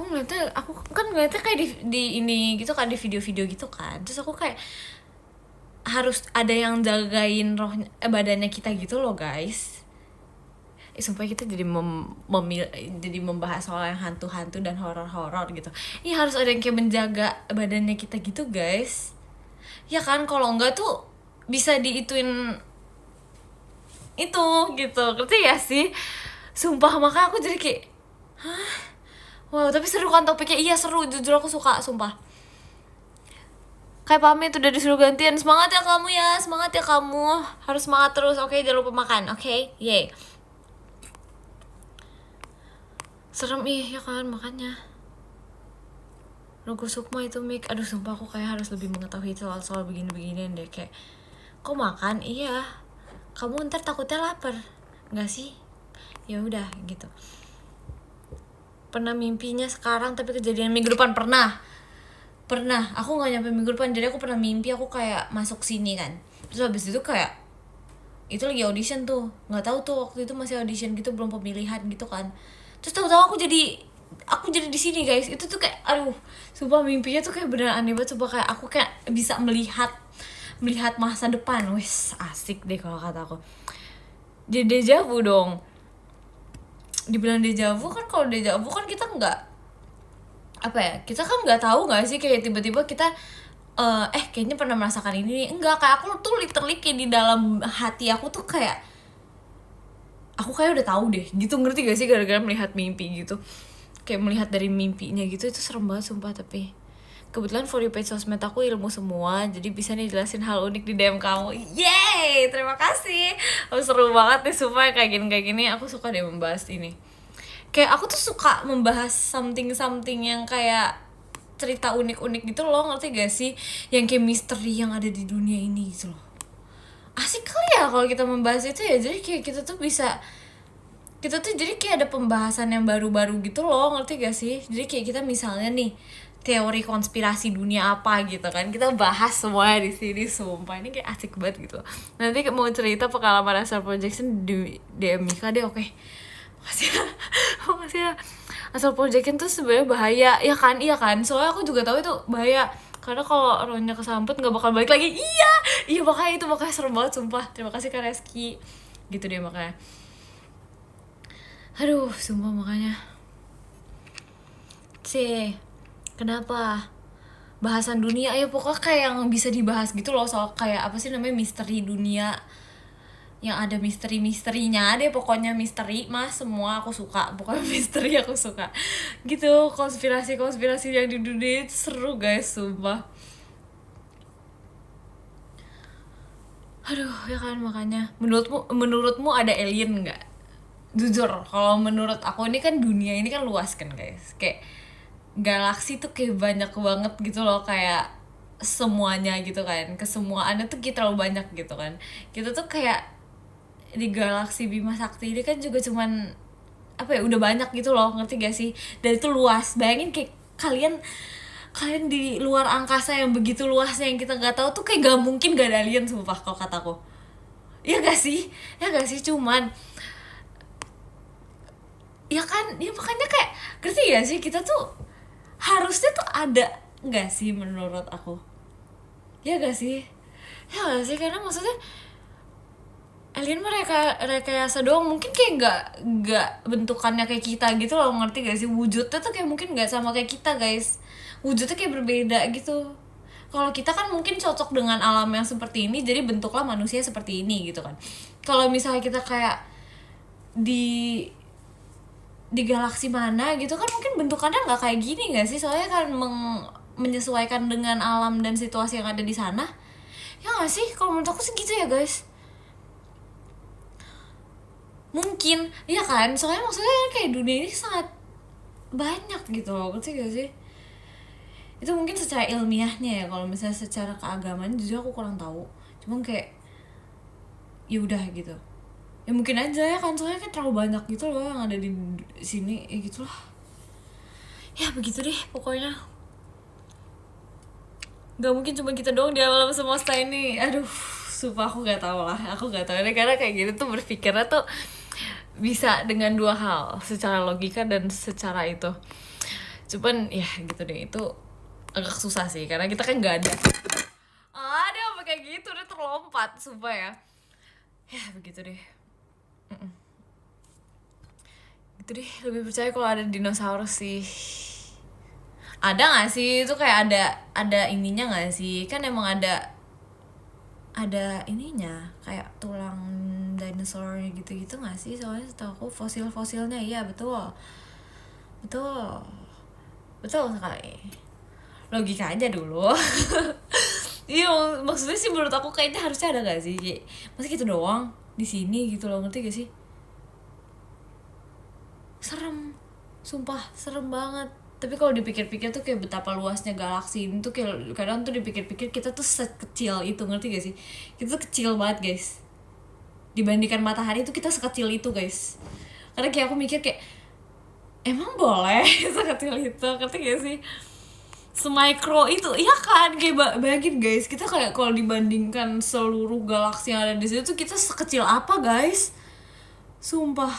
aku kan ngeliatnya kayak di ini gitu kan, di video-video gitu kan, terus aku kayak harus ada yang jagain rohnya, badannya kita gitu loh guys. Sumpah kita jadi jadi membahas soal yang hantu-hantu dan horor-horor gitu. Iya, harus ada yang kayak menjaga badannya kita gitu guys. Ya kan, kalau enggak tuh bisa diituin itu gitu, ngerti ya sih? Sumpah, makanya aku jadi kayak hah? Wow, tapi seru kan topiknya. Iya seru, jujur aku suka, sumpah. Kayak pamit udah disuruh gantian. Semangat ya kamu ya, semangat ya kamu. Harus semangat terus, oke? Jangan lupa makan, oke? Yeay. Serem ya kan, makanya Rogo Sukma itu Mik. Aduh sumpah aku kayak harus lebih mengetahui soal begini-beginian deh. Kayak kok makan? Iya, kamu ntar takutnya lapar nggak sih? Ya udah gitu. Pernah mimpinya sekarang tapi kejadian minggu depan? Pernah. Aku nggak nyampe minggu depan, jadi aku pernah mimpi aku kayak masuk sini kan. Terus habis itu kayak itu lagi audition tuh, nggak tahu tuh waktu itu masih audition gitu, belum pemilihan gitu kan. Terus tahu-tahu aku jadi di sini guys. Itu tuh kayak aduh, sumpah mimpinya tuh kayak beneran aneh banget. Sumpah kayak aku kayak bisa melihat masa depan. Wes asik deh kalau kata aku. Jadi deja vu dong. Dibilang deja vu kan, kalau deja vu kan kita nggak apa ya, kita kan nggak tahu nggak sih, kayak tiba-tiba kita kayaknya pernah merasakan ini nih. Enggak, kayak aku tuh literally kayak di dalam hati aku tuh kayak aku kayak udah tahu deh gitu, ngerti gak sih? Gara-gara melihat mimpi gitu, kayak melihat dari mimpinya gitu. Itu serem banget sumpah. Tapi kebetulan for you page sosmed aku ilmu semua, jadi bisa nih jelasin hal unik di DM kamu. Yeay, terima kasih. Seru banget nih sumpah, kayak gini aku suka deh membahas ini. Kayak aku tuh suka membahas something yang kayak cerita unik-unik gitu loh, ngerti gak sih? Yang kayak misteri yang ada di dunia ini gitu loh. Asik kali ya kalau kita membahas itu ya. Jadi kayak kita tuh jadi kayak ada pembahasan yang baru-baru gitu loh, ngerti gak sih? Jadi kayak kita misalnya nih teori konspirasi dunia apa gitu kan, kita bahas semuanya di sini. Sumpah ini kayak asik banget gitu. Nanti mau cerita pengalaman astral projection di DM Mika deh, oke? Makasih ya. Astral projection tuh sebenarnya bahaya ya kan? Iya kan? Soalnya aku juga tahu itu bahaya, karena kalau rohnya kesambet nggak bakal balik lagi. Iya makanya serem banget sumpah. Terima kasih Kak Reski gitu deh, makanya aduh sumpah. Makanya kenapa bahasan dunia ya, pokoknya kayak yang bisa dibahas gitu loh, soal kayak apa sih namanya, misteri dunia, yang ada misteri-misterinya deh. Pokoknya misteri mas semua aku suka, pokoknya misteri aku suka gitu. Konspirasi yang di dunia itu seru guys, sumpah. Aduh ya kan, makanya menurutmu ada alien nggak? Jujur kalau menurut aku, ini kan dunia ini kan luas kan guys, kayak galaksi tuh kayak banyak banget gitu loh, kayak semuanya gitu kan, kesemuaannya tuh kita terlalu banyak gitu kan. Kita tuh kayak di galaksi Bima Sakti ini kan juga cuman apa ya, udah banyak gitu loh, ngerti gak sih? Dan itu luas. Bayangin kayak kalian di luar angkasa yang begitu luasnya, yang kita nggak tahu tuh, kayak gak mungkin gak ada alien sumpah kalau kataku. Ya gak sih? Cuman ya kan, ya makanya kayak ngerti gak sih, kita tuh harusnya tuh ada gak sih menurut aku? Ya gak sih? Karena maksudnya alien mereka rekayasa doang, mungkin kayak nggak bentukannya kayak kita gitu loh, ngerti gak sih? Wujudnya tuh kayak mungkin nggak sama kayak kita guys, wujudnya kayak berbeda gitu. Kalau kita kan mungkin cocok dengan alam yang seperti ini, jadi bentuklah manusia seperti ini gitu kan. Kalau misalnya kita kayak di galaksi mana gitu kan, mungkin bentukannya nggak kayak gini nggak sih, soalnya kan menyesuaikan dengan alam dan situasi yang ada di sana, ya nggak sih? Kalau menurut aku sih gitu ya guys, mungkin ya kan, soalnya maksudnya kayak dunia ini sangat banyak gitu loh, ngerti gak sih? Itu mungkin secara ilmiahnya ya, kalau misalnya secara keagamaan jujur aku kurang tahu, cuman kayak ya udah gitu ya, mungkin aja ya kan, soalnya kan terlalu banyak gitu loh yang ada di sini, ya gitulah ya, begitu deh pokoknya. Gak mungkin cuma kita doang di alam semesta ini, aduh sumpah aku gak tahu lah, aku gak tahu karena kayak gitu tuh berpikirnya tuh bisa dengan dua hal, secara logika dan secara itu, cuman ya gitu deh, itu agak susah sih karena kita kan gak ada apa kayak gitu, udah terlompat sumpah ya begitu deh. Gitu deh, lebih percaya kalau ada dinosaurus sih. Ada nggak sih itu, kayak ada ininya nggak sih, kan emang ada ininya kayak tulang dinosaur gitu nggak sih, soalnya setahu aku fosilnya iya betul sekali, logika aja dulu. Iya maksudnya sih menurut aku kayaknya harusnya ada gak sih, kayak masa gitu doang di sini gitu loh, ngerti gak sih? Serem, sumpah serem banget. Tapi kalau dipikir-pikir tuh kayak betapa luasnya galaksi ini tuh, kayak kadang tuh dipikir-pikir kita tuh sekecil itu, ngerti gak sih? Kita tuh kecil banget guys, dibandingkan matahari tuh kita sekecil itu guys. Karena kayak aku mikir kayak emang boleh sekecil itu, ngerti gak sih? Semikro itu, iya kan, kayak bayangin guys, kita kayak kalau dibandingkan seluruh galaksi yang ada di situ tuh kita sekecil apa guys, sumpah.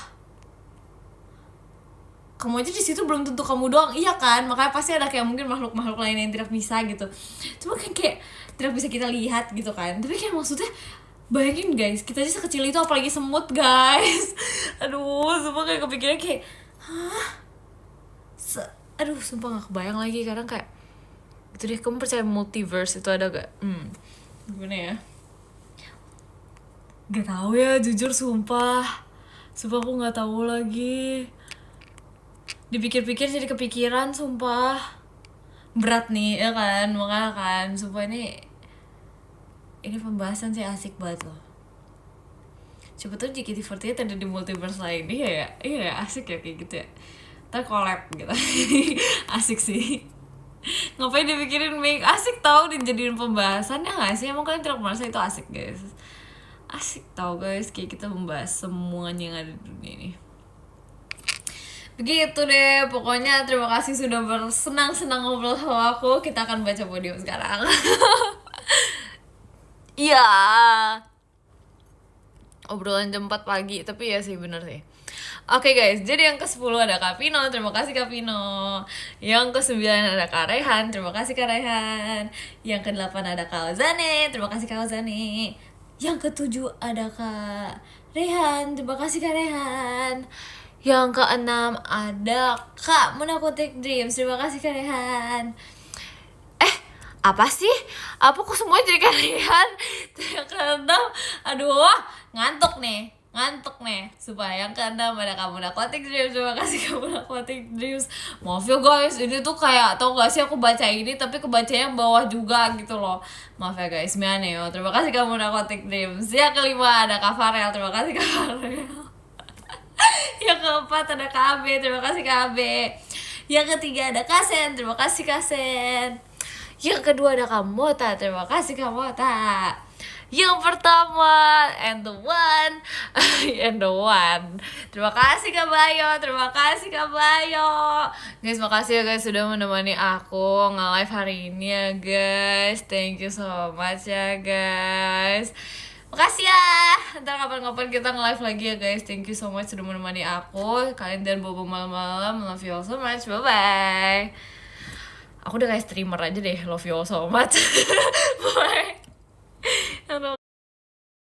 Kamu aja di situ belum tentu kamu doang, iya kan, makanya pasti ada kayak mungkin makhluk lain yang tidak bisa gitu, cuma kan kayak tidak bisa kita lihat gitu kan, tapi kayak maksudnya bayangin guys, kita aja sekecil itu, apalagi semut guys. Aduh sumpah kayak kepikirannya kayak aduh sumpah gak kebayang lagi, kadang kayak itu deh. Kamu percaya multiverse itu ada gak? Gimana ya, gak tahu ya jujur, sumpah aku gak tahu lagi. Dipikir-pikir jadi kepikiran, sumpah berat nih ya kan, makanya kan sumpah ini pembahasan sih asik banget loh. Coba tuh JKT48 ada di multiverse lain, iya ya asik ya kayak gitu ya, ntar collab gitu. Asik sih, ngapain dipikirin make, asik tau dijadiin pembahasan ya gak sih? Emang kalian tidak merasa itu asik guys? Asik tau guys, kayak kita membahas semuanya yang ada di dunia ini. Begitu deh pokoknya, terima kasih sudah bersenang-senang ngobrol sama aku. Kita akan baca podium sekarang. Iya, obrolan jam 4 pagi, tapi ya sih bener sih. Oke guys, jadi yang ke-10 ada Kak Pino, terima kasih Kak Pino. Yang ke-9 ada Kak Rehan, terima kasih Kak Rehan. Yang ke-8 ada Kak Ozane, terima kasih Kak Ozane. Yang ke-7 ada Kak Rehan, terima kasih Kak Rehan. Yang ke-6 ada Kak Monacotic Dreams, terima kasih Kak Rehan. Apa sih? Apa kok semuanya jadi Kak Rehan? Yang ke-6, aduh ngantuk nih, supaya yang ke-6 ada Kamu Narcotic Dreams, terima kasih Kamu Narcotic Dreams. Maaf ya guys, ini tuh kayak, tau gak sih aku baca ini tapi kebacanya yang bawah juga gitu loh, maaf ya guys, mianeo. Terima kasih Kamu Narcotic Dreams. Yang ke-5 ada Kak Farel, terima kasih Kak Farel. Yang ke-4 ada Kak Abe, terima kasih Kak Abe. Yang ke-3 ada Kak Sen, terima kasih Kak Sen. Yang kedua ada Kak Mota, terima kasih Kak Mota. Yang pertama and the one, terima kasih Kak Bayo, guys. Makasih ya guys sudah menemani aku nge-live hari ini ya guys, thank you so much ya guys, makasih ya. Ntar kapan-kapan kita nge-live lagi ya guys, thank you so much sudah menemani aku. Kalian dan bobo malam-malam, love you all so much, bye bye. Aku udah kayak streamer aja deh, love you all so much. Bye.